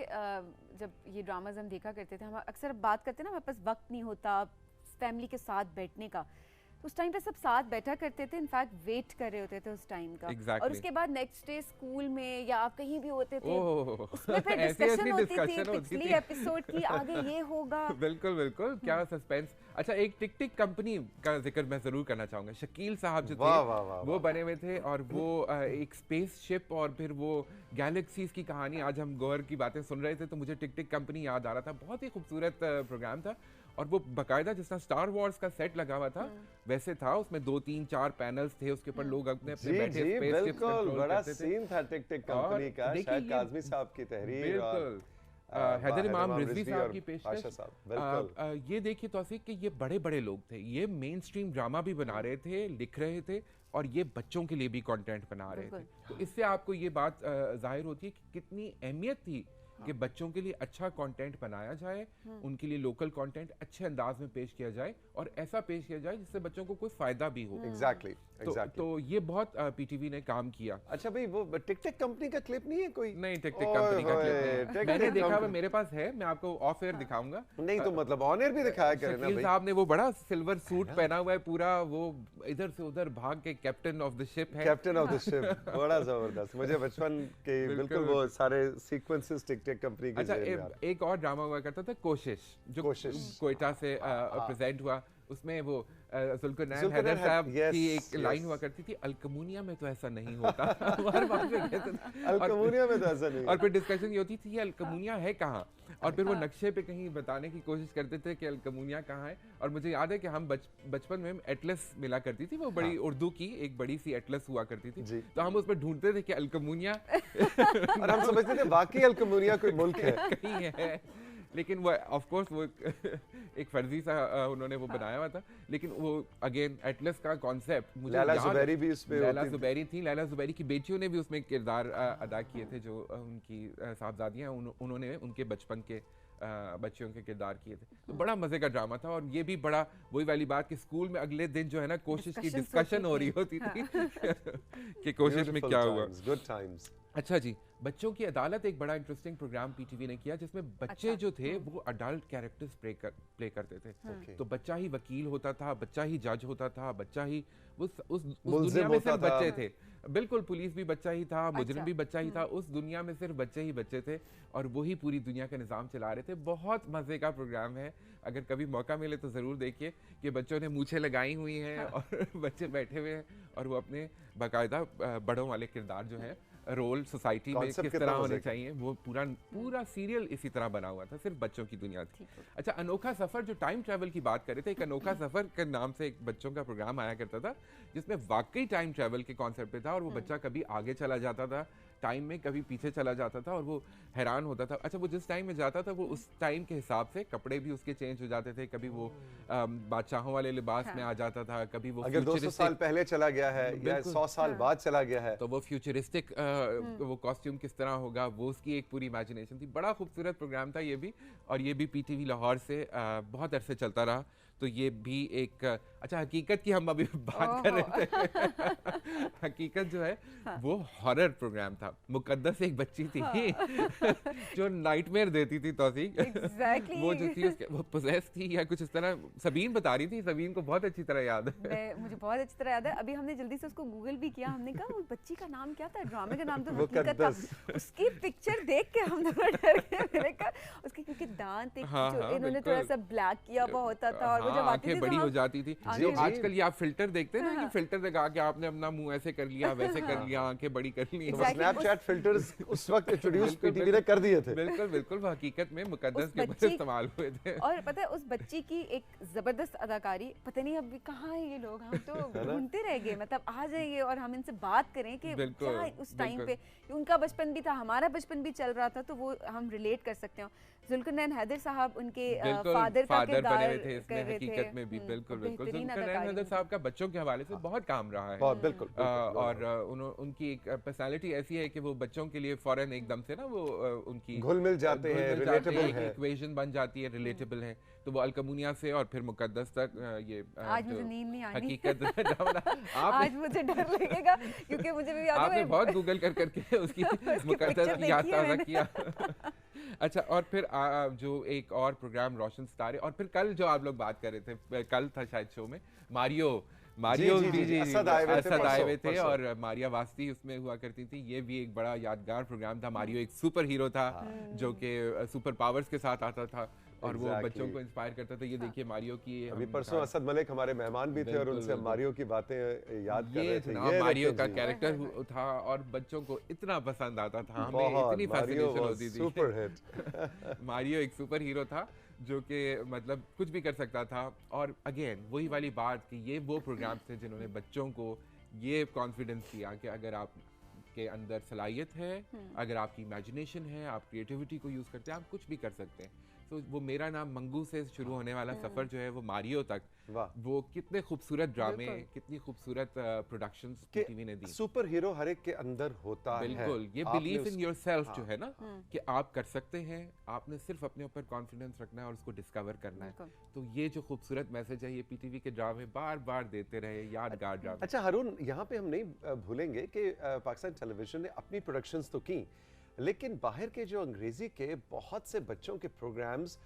Speaker 1: जब ये ड्रामाज हम देखा करते थे, हम अक्सर बात करते ना, हमारे पास वक्त नहीं होता फैमिली के साथ बैठने का, उस टाइम पे सब साथ बैठा करते थे, इनफैक्ट वेट कर रहे होते थे उस टाइम का।
Speaker 2: exactly.
Speaker 1: और उसके बाद नेक्स्ट डे स्कूल में या आप कहीं भी होते थे, उसमें फिर
Speaker 2: ऐसी
Speaker 1: डिस्कशन होती थी
Speaker 2: discussion होती
Speaker 1: पिछली
Speaker 2: थी।
Speaker 1: एपिसोड की, आगे ये होगा।
Speaker 2: बिल्कुल बिल्कुल, क्या सस्पेंस। अच्छा, एक टिक टिक कंपनी का जिक्र मैं जरूर करना चाहूंगा। शकील साहब जो थे वो बने हुए थे, और वो एक स्पेस शिप और फिर वो गैलेक्सीज की कहानी, आज हम गौर की बातें सुन रहे थे तो मुझे टिक टिक कंपनी याद आ रहा था। बहुत ही खूबसूरत प्रोग्राम था, और वो बकायदा जिस तरह स्टार वॉर्स का सेट लगा हुआ था वैसे था, उसमें 2 3 4 पैनल्स थे, उसके ऊपर लोग अपने अपने बैठे स्पेस शिप
Speaker 3: बिल्कुल बड़ा सीन था टिक टिक कंपनी का, शायद काज़मी साहब की तहरीर और
Speaker 2: हैदर इमाम रिजवी साहब की पेशकश।
Speaker 3: बिल्कुल
Speaker 2: ये देखिए तौफीक कि ये बड़े बड़े लोग थे, ये मेन स्ट्रीम ड्रामा भी बना रहे थे, लिख रहे थे, और ये बच्चों के लिए भी कंटेंट बना रहे थे। तो इससे आपको ये बात जाहिर होती है कि कितनी अहमियत थी कि बच्चों के लिए अच्छा कंटेंट बनाया जाए, उनके लिए लोकल कंटेंट अच्छे अंदाज में पेश किया जाए, और ऐसा पेश किया जाए जिससे बच्चों को कोई फायदा भी हो।
Speaker 3: एग्जैक्टली
Speaker 2: तो ये बहुत पीटीवी ने काम किया।
Speaker 3: अच्छा भाई, वो टिक टिक कंपनी का क्लिप नहीं है कोई?
Speaker 2: नहीं, टिक टिक कंपनी का क्लिप नहीं, मैंने देखा हुआ, मेरे पास है, मैं आपको ऑफ एयर दिखाऊंगा।
Speaker 3: नहीं तो मतलब ऑन एयर भी दिखाया करें ना भाई।
Speaker 2: साहब ने वो बड़ा सिल्वर सूट पहना हुआ है पूरा, वो इधर से उधर भाग के कैप्टन ऑफ द शिप है।
Speaker 3: कैप्टन ऑफ द शिप बड़ा जबरदस्त, मुझे बचपन के बिल्कुल वो सारे सीक्वेंसेस टिक टिक कंपनी के।
Speaker 2: अच्छा, एक और ड्रामा हुआ करता था कोशिश, जो कोयटा से प्रेजेंट हुआ, उसमें वो जुल्करनैन हैदर साहब की एक लाइन हुआ करती थी, अल्कमुनिया में तो ऐसा नहीं होता। हर बात में कहते थे
Speaker 3: अल्कमुनिया में तो ऐसा नहीं।
Speaker 2: और फिर डिस्कशन ये होती थी ये अल्कमुनिया है कहाँ, और फिर वो नक्शे पे कहीं बताने की कोशिश करते थे कि अल्कमुनिया कहाँ है। और मुझे याद है कि हम बचपन में एटलस मिला करती थी, वो बड़ी उर्दू की एक बड़ी सी एटलस हुआ करती थी, तो हम उसमें ढूंढते थे कि अल्कमुनिया,
Speaker 3: और हम समझते थे वाकई अल्कमुनिया कोई मुल्क है
Speaker 2: कहीं है, लेकिन वो ऑफ कोर्स वो एक फर्जी सा उन्होंने वो बनाया हुआ था। लेकिन वो अगेन एटलस का कॉन्सेप्ट मुझे
Speaker 3: लैला जुबैरी भी उसमें,
Speaker 2: लैला जुबैरी थी, लैला जुबैरी की बेटियों ने भी उसमें किरदार अदा किए थे, जो उनकी साहबजादियां, उन्होंने उनके बचपन के बच्चियों के किरदार किए थे। तो बड़ा मजे का ड्रामा था, और ये भी बड़ा वही वाली बात कि स्कूल में अगले दिन जो है ना कोशिश की डिस्कशन हो रही होती थी कि कोशिश में क्या हुआ।
Speaker 3: Good times.
Speaker 2: अच्छा जी, बच्चों की अदालत एक बड़ा इंटरेस्टिंग प्रोग्राम पीटीवी ने किया, जिसमें बच्चे जो थे वो अडल्ट कैरेक्टर्स प्ले करते थे। तो बच्चा ही वकील होता था, बच्चा ही जज होता था, बच्चा ही उस दुनिया में सिर्फ बच्चे थे। बिल्कुल, पुलिस भी बच्चा ही था, मुजरिम भी बच्चा ही था, उस दुनिया में सिर्फ बच्चे ही बच्चे थे, और वही पूरी दुनिया का निज़ाम चला रहे थे। बहुत मजे का प्रोग्राम है, अगर कभी मौका मिले तो ज़रूर देखिए कि बच्चों ने मूछें लगाई हुई हैं और बच्चे बैठे हुए हैं, और वो अपने बाकायदा बड़ों वाले किरदार जो है रोल सोसाइटी में किस तरह होने चाहिए, वो पूरा सीरियल इसी तरह बना हुआ था, सिर्फ बच्चों की दुनिया थी। अच्छा, अनोखा सफर, जो टाइम ट्रैवल की बात कर रहे थे, एक अनोखा सफर के नाम से एक बच्चों का प्रोग्राम आया करता था, जिसमें वाकई टाइम ट्रैवल के कॉन्सेप्ट पे था, और वो बच्चा कभी आगे चला जाता था टाइम में, कभी पीछे चला जाता था, और वो हैरान होता था। अच्छा, वो जिस टाइम में जाता था वो उस टाइम के हिसाब से कपड़े भी उसके चेंज हो जाते थे, कभी वो बादशाहों वाले लिबास में आ जाता था, कभी वो
Speaker 3: अगर 200 साल पहले चला गया है या 100 साल बाद चला गया है
Speaker 2: तो वो फ्यूचरिस्टिक वो कॉस्ट्यूम किस तरह होगा, वो उसकी एक पूरी इमेजिनेशन थी। बड़ा खूबसूरत प्रोग्राम था ये भी, और ये भी पीटीवी लाहौर से बहुत अरसे चलता रहा। तो ये भी एक अच्छा, हकीकत की हम अभी बात कर रहे थे। हकीकत जो है वो हॉरर प्रोग्राम था। मुकद्दस एक बच्ची थी जो नाइटमेयर देती थी तौसीक।
Speaker 1: Exactly.
Speaker 2: वो जो थी वो पोजेस थी या कुछ इस तरह, सबीन बता रही थी, सबीन को बहुत अच्छी तरह याद है।
Speaker 1: मुझे बहुत अच्छी तरह याद है। अभी हमने जल्दी से उसको गूगल भी किया, हमने कहा वो बच्ची का नाम क्या था, ड्रामे का नाम तो हकीकत था। उसकी पिक्चर देख के हम दोनों डर गए। मैंने कहा उसके क्योंकि दांत इन्होंने थोड़ा सा ब्लैक किया हुआ होता था, और वो जब आती
Speaker 2: आंखें
Speaker 1: थी
Speaker 2: बड़ी
Speaker 1: तो
Speaker 2: हो
Speaker 1: हम
Speaker 2: जाती थी
Speaker 1: जी,
Speaker 2: जो
Speaker 3: जी।
Speaker 2: आजकल ये आप फिल्टर देखते हैं ना कि फिल्टर लगा के आपने अपना मुंह ऐसे कर लिया वैसे कर लिया आंखें बड़ी कर ली
Speaker 3: तो
Speaker 1: Exactly,
Speaker 3: स्नैपचैट फिल्टर्स उस वक्त इंट्रोड्यूस
Speaker 2: बिल्कुल,
Speaker 3: पीटीवी ने कर दिए थे।
Speaker 2: बिल्कुल बिल्कुल वो हकीकत में मुकद्दस
Speaker 1: उस
Speaker 2: के ऊपर
Speaker 1: बच्ची-
Speaker 2: इस्तेमाल हुए थे।
Speaker 1: और पता है उस बच्ची की एक जबरदस्त अदाकारी, पता नहीं अभी कहाँ है ये लोग, हम तो ढूंढते रह गए, मतलब आ जाइए और हम इनसे बात करें कि
Speaker 2: बिल्कुल,
Speaker 1: क्या उस टाइम पे
Speaker 2: बिल्कुल।
Speaker 1: उनका बचपन भी था, हमारा बचपन भी चल रहा था, तो वो हम रिलेट कर सकते हो। जुल्करनैन हैदर साहब उनके
Speaker 2: बिल्कुल
Speaker 1: फादर का
Speaker 2: फादर बने
Speaker 1: किरदार
Speaker 2: हुए थे
Speaker 1: कर
Speaker 2: इसमें
Speaker 1: रहे थे।
Speaker 2: हकीकत में भी बिल्कुल बिल्कुल
Speaker 1: बेहतरीन
Speaker 2: जुल्करनैन
Speaker 1: अदाकारी
Speaker 2: हैदर साहब का बच्चों के हवाले से बहुत काम रहा है।
Speaker 3: बहुत बिल्कुल
Speaker 2: और उनकी एक पर्सनालिटी ऐसी है कि वो बच्चों के लिए फौरन एकदम से ना वो उनकी
Speaker 3: घुल मिल जाते हैं, relatable है।
Speaker 2: इक्वेशन बन जाती है, रिलेटेबल है। तो वो अलकमुनिया से और फिर मुकद्दस तक ये
Speaker 1: आज
Speaker 2: जो
Speaker 1: मुझे नींद नहीं आनी।
Speaker 2: हकीकत
Speaker 1: आज मुझे डर लगेगा क्योंकि मुझे भी याद
Speaker 2: आपने
Speaker 1: है
Speaker 2: बहुत गूगल कर करके उसकी मुकद्दस
Speaker 1: picture
Speaker 2: की याद
Speaker 1: देखी है
Speaker 2: ताज़ा
Speaker 1: मैंने।
Speaker 2: किया। अच्छा और फिर जो एक और प्रोग्राम रोशन सितारे और फिर कल जो आप लोग बात कर रहे थे कल था शायद शो में मारियो
Speaker 3: जी, जी, जी, असद आए हुए थे
Speaker 2: असद आए हुए थे
Speaker 3: परसों।
Speaker 2: और मारिया वास्ती उसमें हुआ करती थी। ये भी एक बड़ा यादगार प्रोग्राम था। मारियो एक सुपर हीरो था जो कि सुपर पावर्स के साथ आता था और वो
Speaker 3: Exactly.
Speaker 2: बच्चों को इंस्पायर करता था। ये देखिए मारियो की
Speaker 3: अभी
Speaker 2: हम
Speaker 3: परसों
Speaker 2: दिखा-
Speaker 3: असद मलिक हमारे मेहमान भी थे और
Speaker 2: बिल्कुल,
Speaker 3: उनसे हम
Speaker 2: बिल्कुल।
Speaker 3: मारियो की बातें याद कर
Speaker 2: ये
Speaker 3: रहे थे।
Speaker 2: जनाब
Speaker 3: ये
Speaker 2: मारियो
Speaker 3: देखें
Speaker 2: का
Speaker 3: जी।
Speaker 2: कैरेक्टर था और बच्चों को इतना पसंद आता था, हमें
Speaker 3: बहुत,
Speaker 2: इतनी
Speaker 3: मारियो
Speaker 2: फैसिनेशन
Speaker 3: was
Speaker 2: होती थी।
Speaker 3: Super hit.
Speaker 2: मारियो एक सुपर हीरो था जो कि मतलब कुछ भी कर सकता था। और अगेन वही वाली बात कि ये वो प्रोग्राम थे जिन्होंने बच्चों को ये कॉन्फिडेंस दिया कि अगर आप के अंदर सलाहियत है, अगर आपकी इमेजिनेशन है, आप क्रिएटिविटी को यूज करते हैं, आप कुछ भी कर सकते हैं। तो वो मेरा नाम मंगू से शुरू होने वाला सफर जो है वो मारियो तक,
Speaker 3: वाह।
Speaker 2: वो कितने खूबसूरत ड्रामे,
Speaker 1: बिल्कुल।
Speaker 2: कितनी खूबसूरत प्रोडक्शंस
Speaker 3: कि
Speaker 2: टीवी ने दी।
Speaker 3: सुपर हीरो हर एक के अंदर होता है।
Speaker 2: बिल्कुल ये
Speaker 3: आपने
Speaker 2: बिलीव
Speaker 3: उस-
Speaker 2: इन योरसेल्फ जो
Speaker 3: हाँ।
Speaker 2: है ना कि आप कर सकते हैं, आपने सिर्फ अपने ऊपर कॉन्फिडेंस रखना है और उसको डिस्कवर करना है।
Speaker 1: बिल्कुल।
Speaker 2: तो ये जो खूबसूरत मैसेज है ये पीटीवी के ड्रामे बार बार देते रहे, यादगार ड्रामे।
Speaker 3: अच्छा हारून, यहाँ पे हम नहीं भूलेंगे कि पाकिस्तान टेलीविजन ने अपनी प्रोडक्शंस तो की, लेकिन बाहर के जो अंग्रेजी के बहुत से बच्चों के प्रोग्राम्स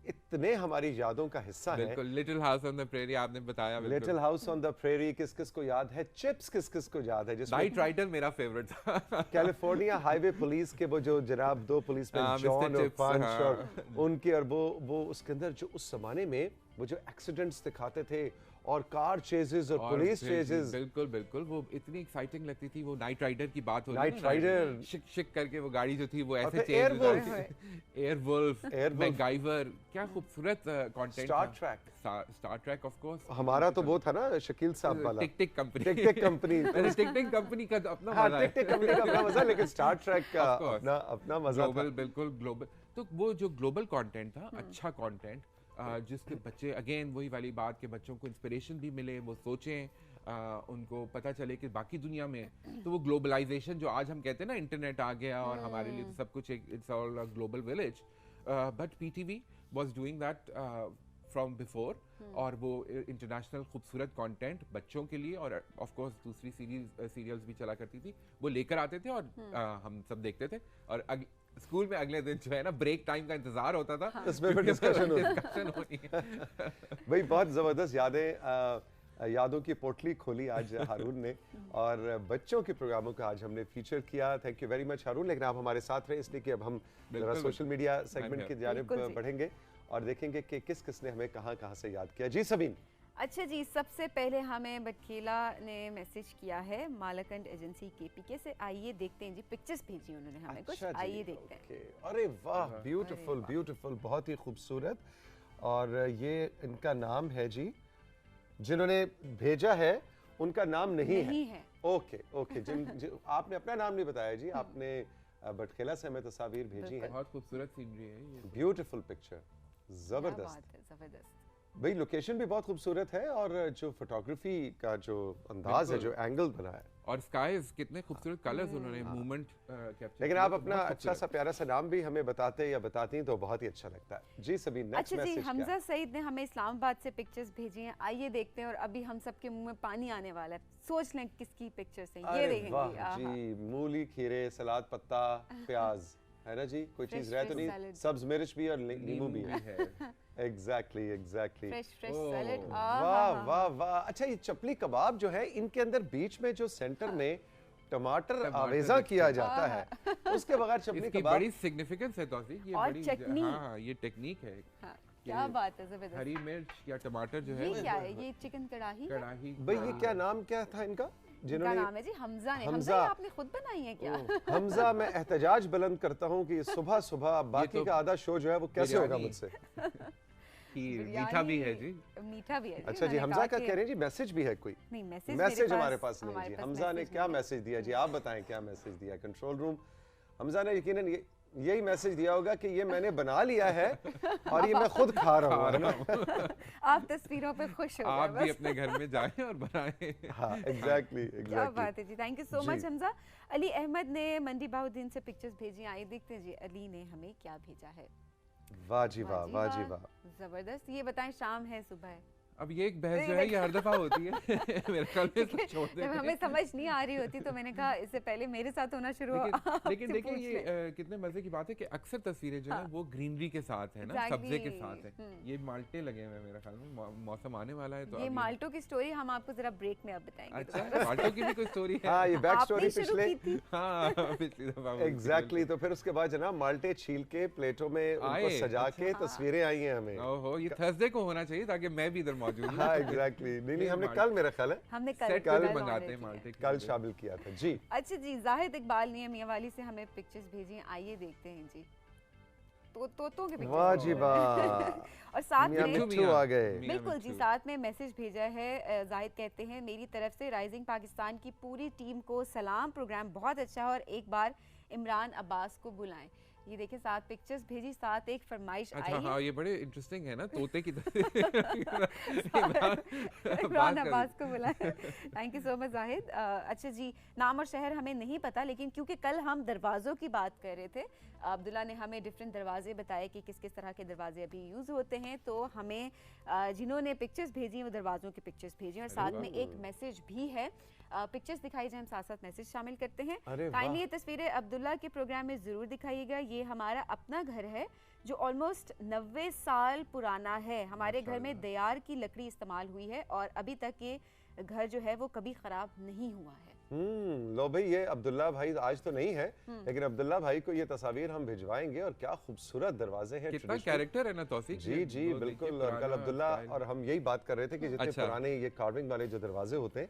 Speaker 3: इतने हमारी यादों का हिस्सा है।
Speaker 2: बिल्कुल little house on the prairie आपने बताया।
Speaker 3: Little house on the prairie किस किस को याद है? चिप्स किस किस को याद है? जिसमें
Speaker 2: नाइट राइडर मेरा फेवरेट था।
Speaker 3: कैलिफोर्निया हाईवे पुलिस के वो जो जनाब दो पुलिसमैन
Speaker 2: हाँ,
Speaker 3: जॉन
Speaker 2: Mr.
Speaker 3: और
Speaker 2: Chips,
Speaker 3: पंच
Speaker 2: हाँ।
Speaker 3: और उनके और वो उसके अंदर जो उस जमाने में वो जो एक्सीडेंट्स दिखाते थे और कार चेजेस और पुलिस
Speaker 2: फिर
Speaker 3: चेजेस।
Speaker 2: बिल्कुल बिल्कुल वो इतनी एक्साइटिंग लगती थी। वो नाइट राइडर की बात हो रही
Speaker 3: नाइट
Speaker 2: है ना,
Speaker 3: राइडर।
Speaker 2: शिक शिक करके वो गाड़ी जो थी वो ऐसे
Speaker 3: फिर
Speaker 2: चेंज हो
Speaker 3: एयरवुल्फ।
Speaker 2: जाती थी। एयरवुल्फ,
Speaker 3: एयरवुल्फ।
Speaker 2: मैकगाइवर, क्या खूबसूरत content.
Speaker 3: Star Trek.
Speaker 2: Star Trek of course.
Speaker 3: हमारा तो वो था ना शकील साहब वाला
Speaker 2: टिक टिक कंपनी।
Speaker 3: टिक टिक कंपनी।
Speaker 2: टिक टिक कंपनी का तो अपना
Speaker 3: हाँ,
Speaker 2: मजा
Speaker 3: टिक टिक कंपनी का अपना मजा, लेकिन स्टार ट्रैक का
Speaker 2: Of course.
Speaker 3: अपना मजा था।
Speaker 2: ग्लोबल, बिल्कुल ग्लोबल। तो वो जो ग्लोबल कंटेंट था, अच्छा कंटेंट जिसके बच्चे अगेन वही वाली बात के बच्चों को इंस्पिरेशन भी मिले, वो सोचें, उनको पता चले कि बाकी दुनिया में तो वो ग्लोबलाइजेशन जो आज हम कहते हैं ना इंटरनेट आ गया और हमारे लिए तो सब कुछ एक it's all a global village, but PTV was doing that from before. और वो इंटरनेशनल खूबसूरत कंटेंट बच्चों के लिए और ऑफ कोर्स दूसरी सीरियल्स भी चला करती थी, वो लेकर आते थे और हम सब देखते थे। और स्कूल में अगले दिन जो है ना ब्रेक टाइम का इंतजार होता था,
Speaker 3: उसमें फिर डिस्कशन
Speaker 2: होनी है।
Speaker 3: भाई बहुत जबरदस्त यादों की पोटली खोली आज हारून ने और बच्चों के प्रोग्रामों का आज हमने फीचर किया। थैंक यू वेरी मच हारून। लेकिन आप हमारे साथ रहे इसलिए कि अब हम जरा
Speaker 2: बिल्कुल,
Speaker 3: सोशल मीडिया सेगमेंट की जानिब
Speaker 1: बिल्कुल जी।
Speaker 3: बढ़ेंगे और देखेंगे कि किस किसने हमें कहाँ कहाँ से याद किया। जी सबीन।
Speaker 1: अच्छा जी, सबसे पहले हमें बटखेला ने मैसेज किया है मालाकंड एजेंसी केपीके से। आइए देखते हैं जी, पिक्चर्स भेजी उन्होंने हमें कुछ,
Speaker 3: अच्छा जी,
Speaker 1: आइए देखते हैं।
Speaker 3: ओके। अरे वाह, ब्यूटीफुल ब्यूटीफुल, बहुत ही खूबसूरत। और ये इनका नाम है जी, जिन्होंने भेजा है उनका नाम नहीं है। Okay okay. आपने अपना नाम नहीं बताया जी, आपने बटखेला से हमें तस्वीर भेजी है।
Speaker 2: बहुत खूबसूरत सीनरी है ये।
Speaker 3: ब्यूटीफुल पिक्चर,
Speaker 1: क्या
Speaker 3: जबरदस्त।
Speaker 1: बात है, जबरदस्त।
Speaker 3: भाई लोकेशन भी बहुत खूबसूरत है और जो फोटोग्राफी का जो अंदाज है,
Speaker 2: बिल्कुल।
Speaker 3: जो एंगल बना है।
Speaker 2: और स्काईज कितने खूबसूरत कलर्स उन्होंने मूवमेंट कैप्चर।
Speaker 3: लेकिन आप अपना अच्छा सा प्यारा सा नाम भी हमें बताते या बताती तो बहुत ही अच्छा लगता है। जी सबीन, नेक्स्ट
Speaker 1: अच्छा जी,
Speaker 3: मैसेज
Speaker 1: हमजा सईद ने हमें इस्लामाबाद से पिक्चर्स भेजी हैं। आइए देखते हैं और अभी हम सबके मुंह में पानी आने वाला है। सोच लें किसकी पिक्चर्स हैं, ये
Speaker 3: अरे
Speaker 1: देखेंगे।
Speaker 3: वाह
Speaker 1: आहा।
Speaker 3: जी, मूली, खीरे, सलाद पत्ता, प्याज, है ना जी? कोई चीज रह तो नहीं?
Speaker 1: salad।
Speaker 3: सब्ज मिर्च भी और नींबू भी है।
Speaker 2: है।
Speaker 3: Exactly exactly.
Speaker 1: फ्रेश फ्रेश
Speaker 2: ओह,
Speaker 1: सैलेड।
Speaker 3: वाह वाह वाह। अच्छा, ये चपली कबाब जो है, इनके अंदर बीच में जो सेंटर में टमाटर आवेजा किया जाता है, उसके बगैर चपली
Speaker 2: इसकी
Speaker 3: कबाब।
Speaker 2: बड़ी सिग्निफिकेंस है तौसीफ, ये
Speaker 1: और
Speaker 2: बड़ी
Speaker 1: चटनी।
Speaker 2: हाँ ये टेक्निक है।
Speaker 1: हाँ, क्या बात है, जबरदस्त।
Speaker 2: हरी मिर्च या टमाटर जो है
Speaker 1: ये क्या है? ये चिकन कढ़ाई है?
Speaker 2: कढ़ाई।
Speaker 3: भाई ये क्या नाम क्या था इनका
Speaker 1: इनका
Speaker 3: जिन्होंने
Speaker 1: नाम है जी हमजा ने।
Speaker 3: हमजा।
Speaker 1: हमजा ये आपने खुद बनाई है क्या?
Speaker 3: हमजा, मैं एहतजाज बुलंद करता हूँ कि सुबह सुबह बाकी
Speaker 2: तो
Speaker 3: का आधा शो जो है वो कैसे होगा
Speaker 2: बिरयानी।
Speaker 3: मुझसे।
Speaker 2: खीर मीठा
Speaker 1: बिरयानी-
Speaker 2: भी है जी।
Speaker 1: मीठा भी है जी।
Speaker 3: अच्छा जी,
Speaker 1: मैंने
Speaker 3: हमजा
Speaker 1: कहा
Speaker 3: का
Speaker 1: कि-
Speaker 3: कह रहे हैं जी मैसेज भी है कोई?
Speaker 1: नहीं, मैसेज
Speaker 3: मैसेज हमारे पास नहीं
Speaker 1: हमारे
Speaker 3: जी।
Speaker 1: पास
Speaker 3: हमजा ने
Speaker 1: मैसेज
Speaker 3: क्या
Speaker 1: नहीं है।
Speaker 3: मैसेज दिया जी, आप बताएं क्या मैसेज दिया कंट्रोल रूम। हमजा ने यकीनन यही मैसेज दिया होगा कि ये मैंने बना लिया है और ये मैं खुद खा रहा हूँ, है ना?
Speaker 1: आप तस्वीरों पे खुश हो
Speaker 2: आप
Speaker 1: गए
Speaker 2: भी
Speaker 1: बस।
Speaker 2: अपने घर में जाएं और बनाएं।
Speaker 3: हाँ एग्जैक्टली
Speaker 1: क्या
Speaker 3: एग्जैक्टली।
Speaker 1: बात है जी, थैंक यू सो
Speaker 3: जी।
Speaker 1: मच हमजा। अली अहमद ने मंडी बाहुद्दीन से पिक्चर्स भेजी, आइए देखते हैं जी अली ने हमें क्या भेजा है।
Speaker 3: वाह जी वाह, वाह जी वाह।
Speaker 1: जबरदस्त। ये बताएं शाम है सुबह है?
Speaker 2: अब ये एक बहस जो है ये हर दफा होती है मेरे ख्याल में इसको छोड़
Speaker 1: जब
Speaker 2: देते
Speaker 1: हमें
Speaker 2: हैं।
Speaker 1: समझ नहीं आ रही होती तो मैंने कहा इससे पहले मेरे साथ होना शुरू हो।
Speaker 2: लेकिन
Speaker 1: आपसे
Speaker 2: देखिए
Speaker 1: पूछ
Speaker 2: ये
Speaker 1: लें।
Speaker 2: कितने मजे की बात है कि अक्सर तस्वीरें जो है
Speaker 1: हाँ।
Speaker 2: वो ग्रीनरी के साथ है ना,
Speaker 1: Exactly.
Speaker 2: सब्जे के साथ है। ये माल्टे लगे हुए हैं मेरे ख्याल में, मौसम आने वाला है तो
Speaker 1: ये
Speaker 2: अब
Speaker 1: माल्टो की स्टोरी हम आपको जरा ब्रेक में अब बताएंगे।
Speaker 2: अच्छा माल्टों की भी कोई स्टोरी है?
Speaker 3: हाँ ये बैक
Speaker 1: आपने
Speaker 3: स्टोरी
Speaker 1: शुरू
Speaker 3: पिछले
Speaker 1: की थी।
Speaker 2: हाँ पिछली दफा हुई थी,
Speaker 3: एग्जैक्टली। तो फिर उसके बाद जनाब माल्टे छील के प्लेटों में उनको
Speaker 2: आए,
Speaker 3: सजा के तस्वीरें आई हैं हमें।
Speaker 2: ओहो ये थर्सडे को होना चाहिए ताकि मैं भी इधर मौजूद हूँ।
Speaker 3: हाँ एग्जैक्टली। नहीं हमने कल, मेरा ख्याल है
Speaker 1: हमने
Speaker 2: सेट
Speaker 1: कल
Speaker 2: पे
Speaker 1: कल
Speaker 2: मंगाते हैं
Speaker 1: already
Speaker 2: माल्टे के
Speaker 3: कल
Speaker 2: लिए।
Speaker 3: शामिल किया था जी।
Speaker 1: अच्छा जी, जाहिद इकबाल ने मियां वाली से हमें पिक्चर्स भेजी हैं, आइए देखते हैं जी। तोतों के पिक्चर्स
Speaker 3: वाह जी वाह।
Speaker 1: और साथ
Speaker 3: मियां
Speaker 1: में
Speaker 3: मिट्ठू आ गए।
Speaker 2: मियां
Speaker 1: बिल्कुल जी,
Speaker 2: मिट्ठू।
Speaker 1: साथ में मैसेज भेजा है। जाहिद कहते हैं मेरी तरफ से राइजिंग पाकिस्तान की पूरी टीम को सलाम, प्रोग्राम बहुत अच्छा है और एक बार इमरान अब्बास को बुलाएं। ये देखिए साथ पिक्चर्स भेजी, साथ एक फरमाइश आई
Speaker 2: अच्छा हाँ
Speaker 1: है
Speaker 2: ये बड़े इंटरेस्टिंग है ना तोते की तरह
Speaker 1: इमरान अब्बास को बुलाएं। Thank you so much Zahid. अच्छा जी, नाम और शहर हमें नहीं पता, लेकिन क्योंकि कल हम दरवाज़ों की बात कर रहे थे, अब्दुल्ला ने हमें डिफरेंट दरवाजे बताए कि किस किस तरह के दरवाजे अभी यूज़ होते हैं, तो हमें जिन्होंने पिक्चर्स भेजी हैं वो दरवाज़ों की पिक्चर्स भेजी हैं और साथ में एक मैसेज भी है। पिक्चर्स दिखाई जाए, हम साथ साथ मैसेज शामिल करते हैं।
Speaker 3: अरे वाह।
Speaker 1: काइंडली ये तस्वीरें अब्दुल्ला के प्रोग्राम में ज़रूर दिखाइएगा। ये हमारा अपना घर है जो ऑलमोस्ट 90 साल पुराना है। हमारे घर में देयार की लकड़ी इस्तेमाल हुई है और अभी तक ये घर जो है वो कभी ख़राब नहीं हुआ है।
Speaker 3: लो भाई, ये अब्दुल्ला भाई आज तो नहीं है, लेकिन अब्दुल्ला भाई को ये तस्वीर हम भिजवाएंगे और क्या खूबसूरत दरवाजे हैं।
Speaker 2: कितना
Speaker 3: traditional।
Speaker 2: कैरेक्टर है ना तौसीक
Speaker 3: जी
Speaker 2: में,
Speaker 3: जी
Speaker 2: वो देखिए
Speaker 3: बिल्कुल। और कल
Speaker 2: पुराना
Speaker 3: अब्दुल्ला
Speaker 2: स्टाइल।
Speaker 3: और हम यही बात कर रहे थे कि जितने
Speaker 2: अच्छा।
Speaker 3: पुराने ये कार्विंग वाले जो दरवाजे होते हैं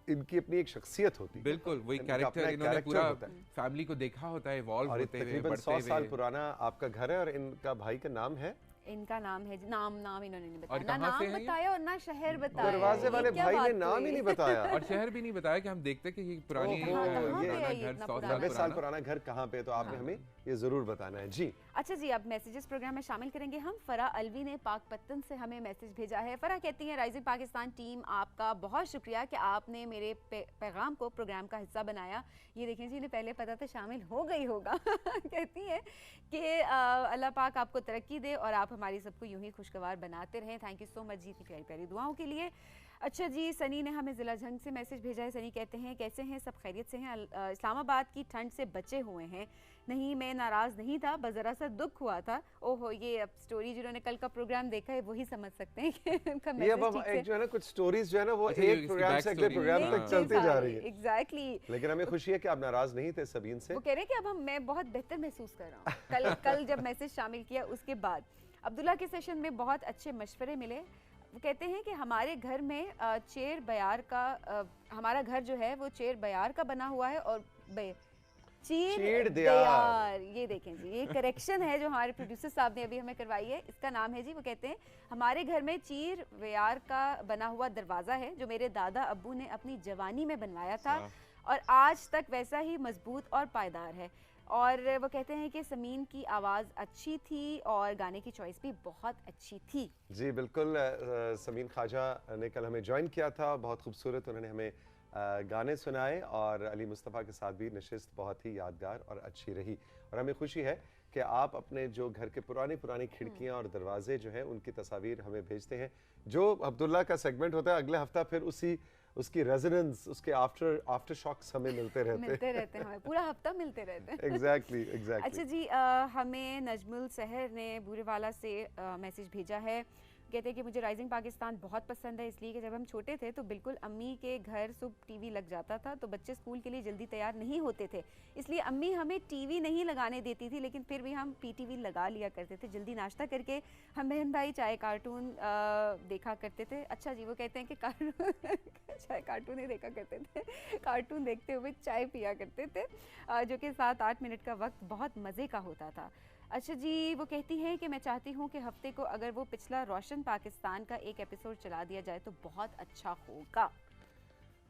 Speaker 3: इनकी अपनी एक शख्सियत होती है।
Speaker 2: बिल्कुल वही
Speaker 3: इनका अपना
Speaker 2: कैरेक्टर,
Speaker 3: एक
Speaker 2: इन्होंने
Speaker 3: character
Speaker 2: पूरा
Speaker 3: होता है।
Speaker 2: फैमिली को देखा होता है इवॉल्व
Speaker 3: और ये
Speaker 2: होते हुए,
Speaker 3: तकरीबन
Speaker 2: बढ़ते
Speaker 3: 100 साल
Speaker 2: हुए।
Speaker 3: पुराना आपका घर है और इनका भाई का नाम है।
Speaker 1: इनका नाम है, नाम इन्होंने नहीं
Speaker 2: और
Speaker 1: बताया, ना
Speaker 2: कहाँ से
Speaker 1: नाम
Speaker 2: है ये?
Speaker 1: बताया और ना शहर बताया।
Speaker 3: दरवाजे
Speaker 1: ये
Speaker 3: वाले
Speaker 1: क्या
Speaker 3: भाई ने
Speaker 1: बात
Speaker 3: नाम ही
Speaker 1: हुई?
Speaker 3: नहीं बताया।
Speaker 2: और शहर भी नहीं बताया कि हम देखते कि ये पुरानी
Speaker 3: ओहो,
Speaker 1: कहाँ पे
Speaker 3: ये
Speaker 1: है ये
Speaker 2: घर
Speaker 1: इतना
Speaker 2: 100
Speaker 1: पुराना?
Speaker 3: 90 साल पुराना घर कहाँ पे, तो आपने हमें ये जरूर बताना है जी।
Speaker 1: अच्छा जी, अब मैसेजेस प्रोग्राम में शामिल करेंगे हम। फरा अलवी ने पाकपत्तन से हमें मैसेज भेजा है। फरा कहती हैं राइजिंग पाकिस्तान टीम आपका बहुत शुक्रिया कि आपने मेरे पैगाम को प्रोग्राम का हिस्सा बनाया। ये देखें जी, इन्हें पहले पता था शामिल हो गई होगा। कहती है कि अल्लाह पाक आपको तरक्की दे और आप हमारी सबको यूं ही खुशगवार बनाते रहें। थैंक यू सो मच जी, प्यारी प्यारी दुआओं के लिए। अच्छा जी, सनी ने हमें ज़िला झंग से मैसेज भेजा है। सनी कहते हैं कैसे हैं, सब खैरियत से हैं, इस्लामाबाद की ठंड से बचे हुए हैं। नहीं मैं नाराज़ नहीं था, बस ज़रा सा दुख हुआ था। ओहो, ये अब स्टोरी जिन्होंने कल का प्रोग्राम देखा है वही समझ सकते हैं कि उनका
Speaker 3: ये अब
Speaker 1: मैसेज
Speaker 3: हम
Speaker 1: ठीक
Speaker 3: एक जो है ना कुछ स्टोरीज जो है ना वो
Speaker 2: अच्छा, ये
Speaker 3: एक
Speaker 2: इसकी
Speaker 3: प्रोग्राम
Speaker 2: back
Speaker 3: से अगले
Speaker 2: story।
Speaker 3: प्रोग्राम
Speaker 2: हाँ।
Speaker 3: तक चलती जा रही है।
Speaker 1: एग्जैक्टली।
Speaker 3: लेकिन हमें खुशी है कि आप नाराज नहीं थे सबीन से।
Speaker 1: वो कह रहे हैं कि अब मैं बहुत बेहतर महसूस कर रहा हूँ। कल जब मैसेज शामिल किया उसके बाद अब्दुल्ला के सेशन में बहुत अच्छे मशवरे मिले। वो कहते हैं कि हमारे घर में चेर बयार का हमारा घर जो है वो चेर बयार का बना हुआ है और चीर दयार। ये देखें जी, ये करेक्शन है जो हमारे प्रोड्यूसर साहब ने अभी हमें करवाई है। इसका नाम है जी, वो कहते हैं हमारे घर में चीर व्यार का बना हुआ दरवाज़ा है जो मेरे दादा अब्बू ने अपनी जवानी में बनवाया था और आज तक वैसा ही मजबूत और पायदार है। और वो कहते हैं कि समीन की आवाज़ अच्छी थी और गाने की चॉइस भी बहुत अच्छी थी।
Speaker 3: जी बिल्कुल। समीन ख्वाजा ने कल हमें ज्वाइन किया था, बहुत खूबसूरत उन्होंने हमें गाने सुनाए और अली मुस्तफ़ा के साथ भी नशिस्त बहुत ही यादगार और अच्छी रही। और हमें खुशी है कि आप अपने जो घर के पुरानी खिड़कियां और दरवाजे जो हैं उनकी तस्वीर हमें भेजते हैं। जो अब्दुल्ला का सेगमेंट होता है अगले हफ्ता फिर उसकी रेजोनेंस, उसके आफ्टर शॉक्स हमें मिलते रहते
Speaker 1: हैं, हमें पूरा हफ्ता मिलते रहते हैं।
Speaker 3: एग्जैक्टली।
Speaker 1: अच्छा जी, हमें नजमुल सहर ने बूरेवाला से मैसेज भेजा है। कहते हैं कि मुझे राइजिंग पाकिस्तान बहुत पसंद है, इसलिए कि जब हम छोटे थे तो बिल्कुल अम्मी के घर सुबह टीवी लग जाता था, तो बच्चे स्कूल के लिए जल्दी तैयार नहीं होते थे, इसलिए अम्मी हमें टीवी नहीं लगाने देती थी, लेकिन फिर भी हम पीटीवी लगा लिया करते थे। जल्दी नाश्ता करके हम बहन भाई चाहे कार्टून देखा करते थे। अच्छा जी, वो कहते हैं कि चाहे कार्टून ही देखा करते थे, कार्टून देखते हुए चाय पिया करते थे, जो कि 7-8 मिनट का वक्त बहुत मज़े का होता था। अच्छा जी, वो कहती हैं कि मैं चाहती हूँ कि हफ्ते को अगर वो पिछला रोशन पाकिस्तान का एक एपिसोड चला दिया जाए तो बहुत अच्छा होगा।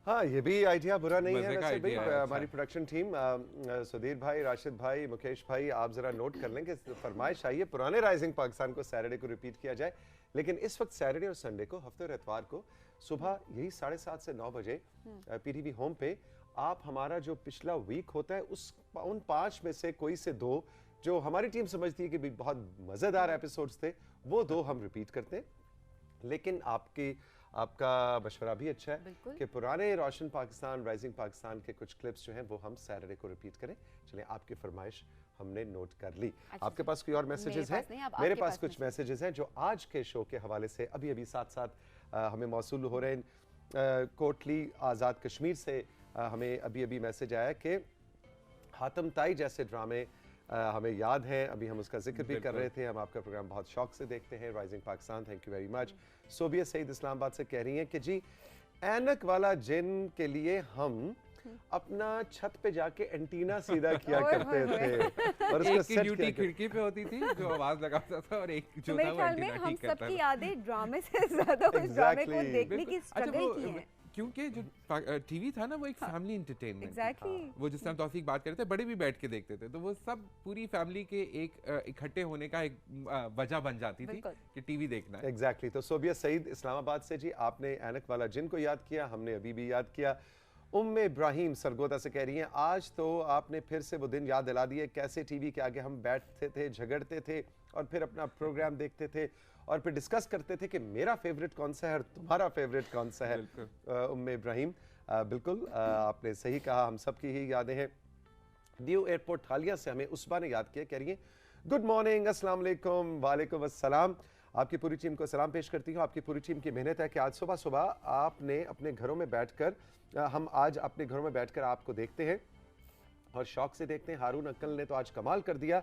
Speaker 3: हाँ, ये भी आइडिया बुरा नहीं है
Speaker 2: मजे का
Speaker 3: वैसे भाई।
Speaker 2: idea है,
Speaker 3: हमारी प्रोडक्शन टीम सुधीर भाई, राशिद भाई, मुकेश भाई, आप जरा नोट कर लें कि फरमाइश आई है पुराने राइजिंग पाकिस्तान को सैटरडे को रिपीट किया जाए, लेकिन इस वक्त सैटरडे और संडे को, हफ्ते और इतवार को सुबह यही 7:30 से 9 बजे पीटीवी होम पे आप हमारा जो पिछला वीक होता है उन 5 में से कोई से 2 जो हमारी टीम समझती है कि भी बहुत मज़ेदार एपिसोड्स थे, वो 2 हम रिपीट करते हैं। लेकिन आपका मशवरा भी अच्छा है कि पुराने रोशन पाकिस्तान, राइजिंग पाकिस्तान के कुछ क्लिप्स जो हैं वो हम सैटरडे को रिपीट करें। चलिए, आपकी फरमाइश हमने नोट कर ली।
Speaker 1: अच्छा,
Speaker 3: आपके पास कोई और मैसेजेस हैं? मेरे पास कुछ मैसेजेस हैं जो आज के शो के हवाले से अभी साथ साथ हमें मौसूल हो रहे हैं। कोटली आज़ाद कश्मीर से हमें अभी मैसेज आया कि हातम ताई जैसे ड्रामे हमें याद है, अभी हम उसका जिक्र भी कर रहे थे। हम आपका प्रोग्राम बहुत शौक से देखते हैं, rising Pakistan, thank you very much. Sobia Saeed Islamabad से कह रही हैं कि जी, ऐनक वाला जिन के लिए हम अपना छत पे जाके एंटीना सीधा किया करते थे और उसको
Speaker 2: एक की
Speaker 3: सेट
Speaker 2: ड्यूटी
Speaker 3: किया
Speaker 2: खिड़की पे होती थी जो आवाज लगाता था, और एक जो
Speaker 1: तो मेरे
Speaker 2: था वो
Speaker 1: ख्याल में
Speaker 2: एंटीना
Speaker 1: हम
Speaker 2: ठीक करता
Speaker 1: सबकी
Speaker 2: था।
Speaker 1: यादें ड्रामे से ज्यादा उस ड्रामे को
Speaker 3: Exactly.
Speaker 1: देखने की स्ट्रगल की है।
Speaker 2: क्योंकि जो टीवी था ना, वो एक फैमिली एंटरटेनमेंट।
Speaker 1: Exactly.
Speaker 2: वो जिस तरह तौफीक बात करते थे, बड़े भी बैठ के देखते थे, तो वो सब पूरी फैमिली के एक इकट्ठे होने का एक वजह बन जाती थी
Speaker 1: बिल्कुल।
Speaker 2: कि टीवी देखना है।
Speaker 3: एग्जैक्टली तो सोबिया सईद इस्लामाबाद से जी, आपने ऐनक वाला जिन को याद किया, हमने अभी भी याद किया। उम्मे इब्राहिम सरगोदा से कह रही हैं, आज तो आपने फिर से वो दिन याद दिला दिए कैसे टीवी के आगे हम बैठते थे, झगड़ते थे और फिर अपना प्रोग्राम देखते थे और फिर डिस्कस करते थे कि मेरा फेवरेट कौन सा है और तुम्हारा फेवरेट कौन सा है। उम्मे इब्राहिम, बिल्कुल आपने सही कहा, हम सब की ही यादें हैं। न्यू एयरपोर्ट थालिया से हमें उसबा ने याद किया, कह रही है गुड मॉर्निंग, अस्सलाम वालेकुम। वालेकुम अस्सलाम। आपकी पूरी टीम को सलाम पेश करती हूँ। आपकी पूरी टीम की मेहनत है कि आज सुबह सुबह आपने अपने घरों में बैठकर, हम आज अपने घरों में बैठकर आपको देखते हैं और शौक से देखते हैं। हारून अंकल ने तो आज कमाल कर दिया,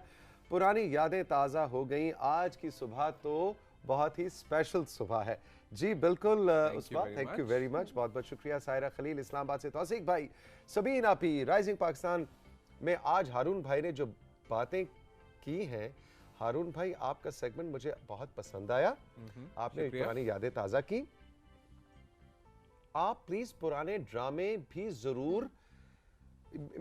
Speaker 3: पुरानी यादें ताज़ा हो गई। आज की सुबह तो बहुत ही स्पेशल सुबह है। जी बिल्कुल उसबा, थैंक यू वेरी मच, बहुत बहुत शुक्रिया। सायरा खलील इस्लामाबाद से, तौसीक भाई, सबीन आपी, राइजिंग पाकिस्तान में आज हारून भाई ने जो बातें की हैं, हारून भाई आपका सेगमेंट मुझे बहुत पसंद आया। आपने पुरानी यादें ताज़ा की। आप प्लीज पुराने ड्रामे भी जरूर,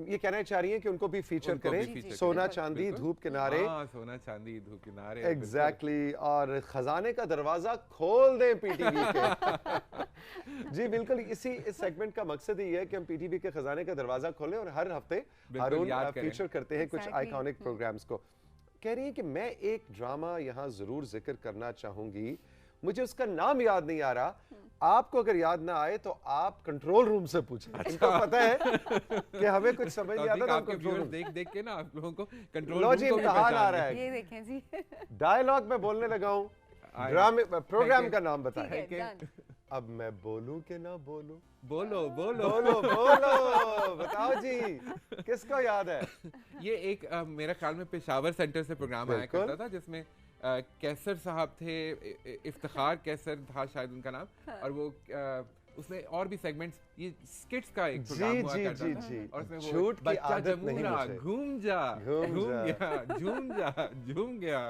Speaker 3: ये कहना चाह रही हैं कि उनको भी फीचर करें। सोना चांदी धूप किनारे,
Speaker 2: सोना चांदी धूप किनारे,
Speaker 3: एग्जैक्टली। और खजाने का दरवाजा खोल दें पीटीवी के। जी बिल्कुल, इस सेगमेंट का मकसद ही है कि हम पीटीवी के खजाने का दरवाजा खोलें और हर हफ्ते हारून फीचर करते हैं कुछ आइकॉनिक प्रोग्राम्स को। कह रही है कि मैं एक ड्रामा यहाँ जरूर जिक्र करना चाहूंगी, मुझे उसका नाम याद नहीं आ रहा। आपको अगर याद ना आए तो आप कंट्रोल रूम से पूछें। इनको पता है कि हमें कुछ समझ नहीं आता, तो
Speaker 2: आपके व्यूअर्स देख के ना आप लोगों को कंट्रोल
Speaker 3: लो जी, इम्तिहान आ रहा है।
Speaker 1: ये देखें जी,
Speaker 3: डायलॉग में बोलने लगा हूँ, ड्रामे प्रोग्राम का नाम बताएं। अब मैं बोलूं कि ना बोलूं?
Speaker 2: बोलो बोलो
Speaker 3: बोलो बोलो, बताओ जी, किसको याद है?
Speaker 2: ये एक मेरा ख्याल में पेशावर सेंटर से प्रोग्राम आया करता था, जिसमें कैसर साहब थे, इफ्तिखार कैसर था शायद उनका नाम, और वो उसमें और भी सेगमेंट्स, ये स्किट्स का एक प्रोग्राम हुआ करता था, और उसमें वो
Speaker 3: झूठ की आदत नहीं मुझे,
Speaker 2: घूम जा घूम गया, झूम जा झूम गया,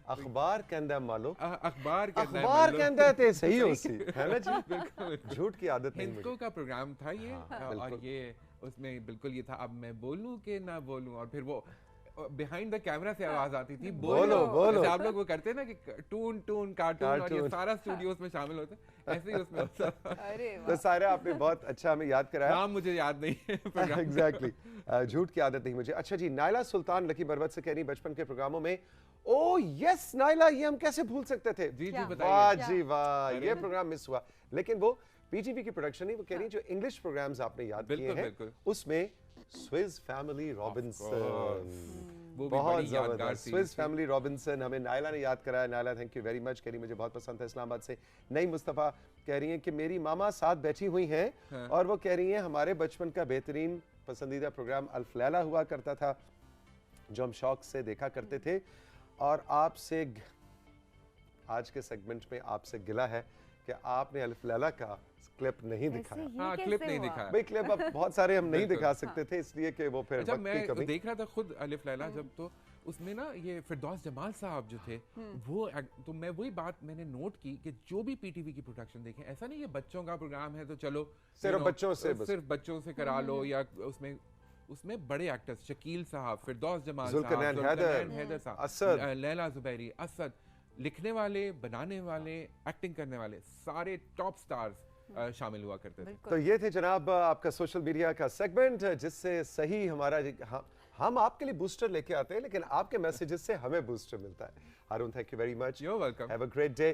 Speaker 3: अखबार कहंदा मालो,
Speaker 2: अखबार
Speaker 3: कहंदा थे, सही हो सी है ना जी, बिल्कुल झूठ की आदत नहीं
Speaker 2: मुझे। का प्रोग्राम था ये, और ये उसमें बिल्कुल ये था, अब मैं बोलूं कि ना बोलूं, और फिर वो बिहाइंड द कैमरा से आवाज आती थी, बोलो बोलो। आप लोग वो करते हैं ना कि टून टून कार्टून, और ये सारा स्टूडियो उसमें शामिल होते हैं, ऐसे ही उसमें होता था।
Speaker 3: तो सारे आपने बहुत अच्छा हमें याद कराया।
Speaker 2: नाम मुझे याद नहीं है
Speaker 3: एग्जैक्टली, झूठ की आदत नहीं मुझे। अच्छा जी, नाइला सुल्तान लकी बरबत से कह रही, बचपन के प्रोग्रामों में, ओ यस नाइला, ये हम कैसे भूल सकते थे।
Speaker 2: जी जी बताइए।
Speaker 3: वाह जी वाह, ये प्रोग्राम मिस हुआ, लेकिन वो पीटीवी की प्रोडक्शन नहीं, वो कह रही जो इंग्लिश प्रोग्राम्स आपने याद किए हैं, उसमें स्विस फैमिली रॉबिन्सन,
Speaker 2: वो भी
Speaker 3: बहुत
Speaker 2: बड़ी यादगार
Speaker 3: जबरदस्त।
Speaker 2: सीरीज
Speaker 3: स्विस
Speaker 2: थी।
Speaker 3: फैमिली रॉबिन्सन, हमें नायला ने याद कराया। Naila thank you very much, कह रही मुझे बहुत पसंद है। इस्लामाबाद से नई मुस्तफ़ा कह रही हैं कि मेरी मामा साथ बैठी हुई हैं और वो कह रही हैं हमारे बचपन का बेहतरीन पसंदीदा प्रोग्राम अल्फ लैला हुआ करता था जो हम शौक से देखा करते थे, और आपसे आज के सेगमेंट में आपसे गिला है कि आपने अल्फ लैला का क्लिप नहीं दिखाया।
Speaker 2: हाँ, क्लिप नहीं दिखाया।
Speaker 3: भाई क्लिप अब बहुत सारे हम नहीं दिखा सकते थे इसलिए कि वो फिर
Speaker 2: अच्छा,
Speaker 3: वक्त की
Speaker 2: मैं
Speaker 3: कमी।
Speaker 2: देख रहा था खुद अलिफ लैला जब, तो उसमें ना ये फिरदौस जमाल साहब जो थे वो तो मैं वही बात मैंने नोट की कि जो भी पीटीवी की प्रोडक्शन देखें, ऐसा नहीं ये बच्चों का प्रोग्राम है तो चलो
Speaker 3: सिर्फ बच्चों से बस।
Speaker 2: सिर्फ बच्चों से करा लो, या उसमें बड़े एक्टर्स शकील साहब, फिरदौस जमाल
Speaker 3: जुल्करनैन
Speaker 2: साहब,
Speaker 3: हैदर,
Speaker 2: हैदर साहब,
Speaker 3: असद,
Speaker 2: लैला जुबैरी, असद, लिखने वाले, बनाने वाले, एक्टिंग करने वाले सारे टॉप स्टार्स शामिल हुआ करते थे।
Speaker 3: तो ये थे जनाब आपका सोशल मीडिया का सेगमेंट जिससे सही हमारा हम आपके लिए बूस्टर लेके आते हैं, लेकिन आपके मैसेजेस से हमें बूस्टर मिलता है। Haroon thank you very much,
Speaker 2: You're welcome.
Speaker 3: Have a great day.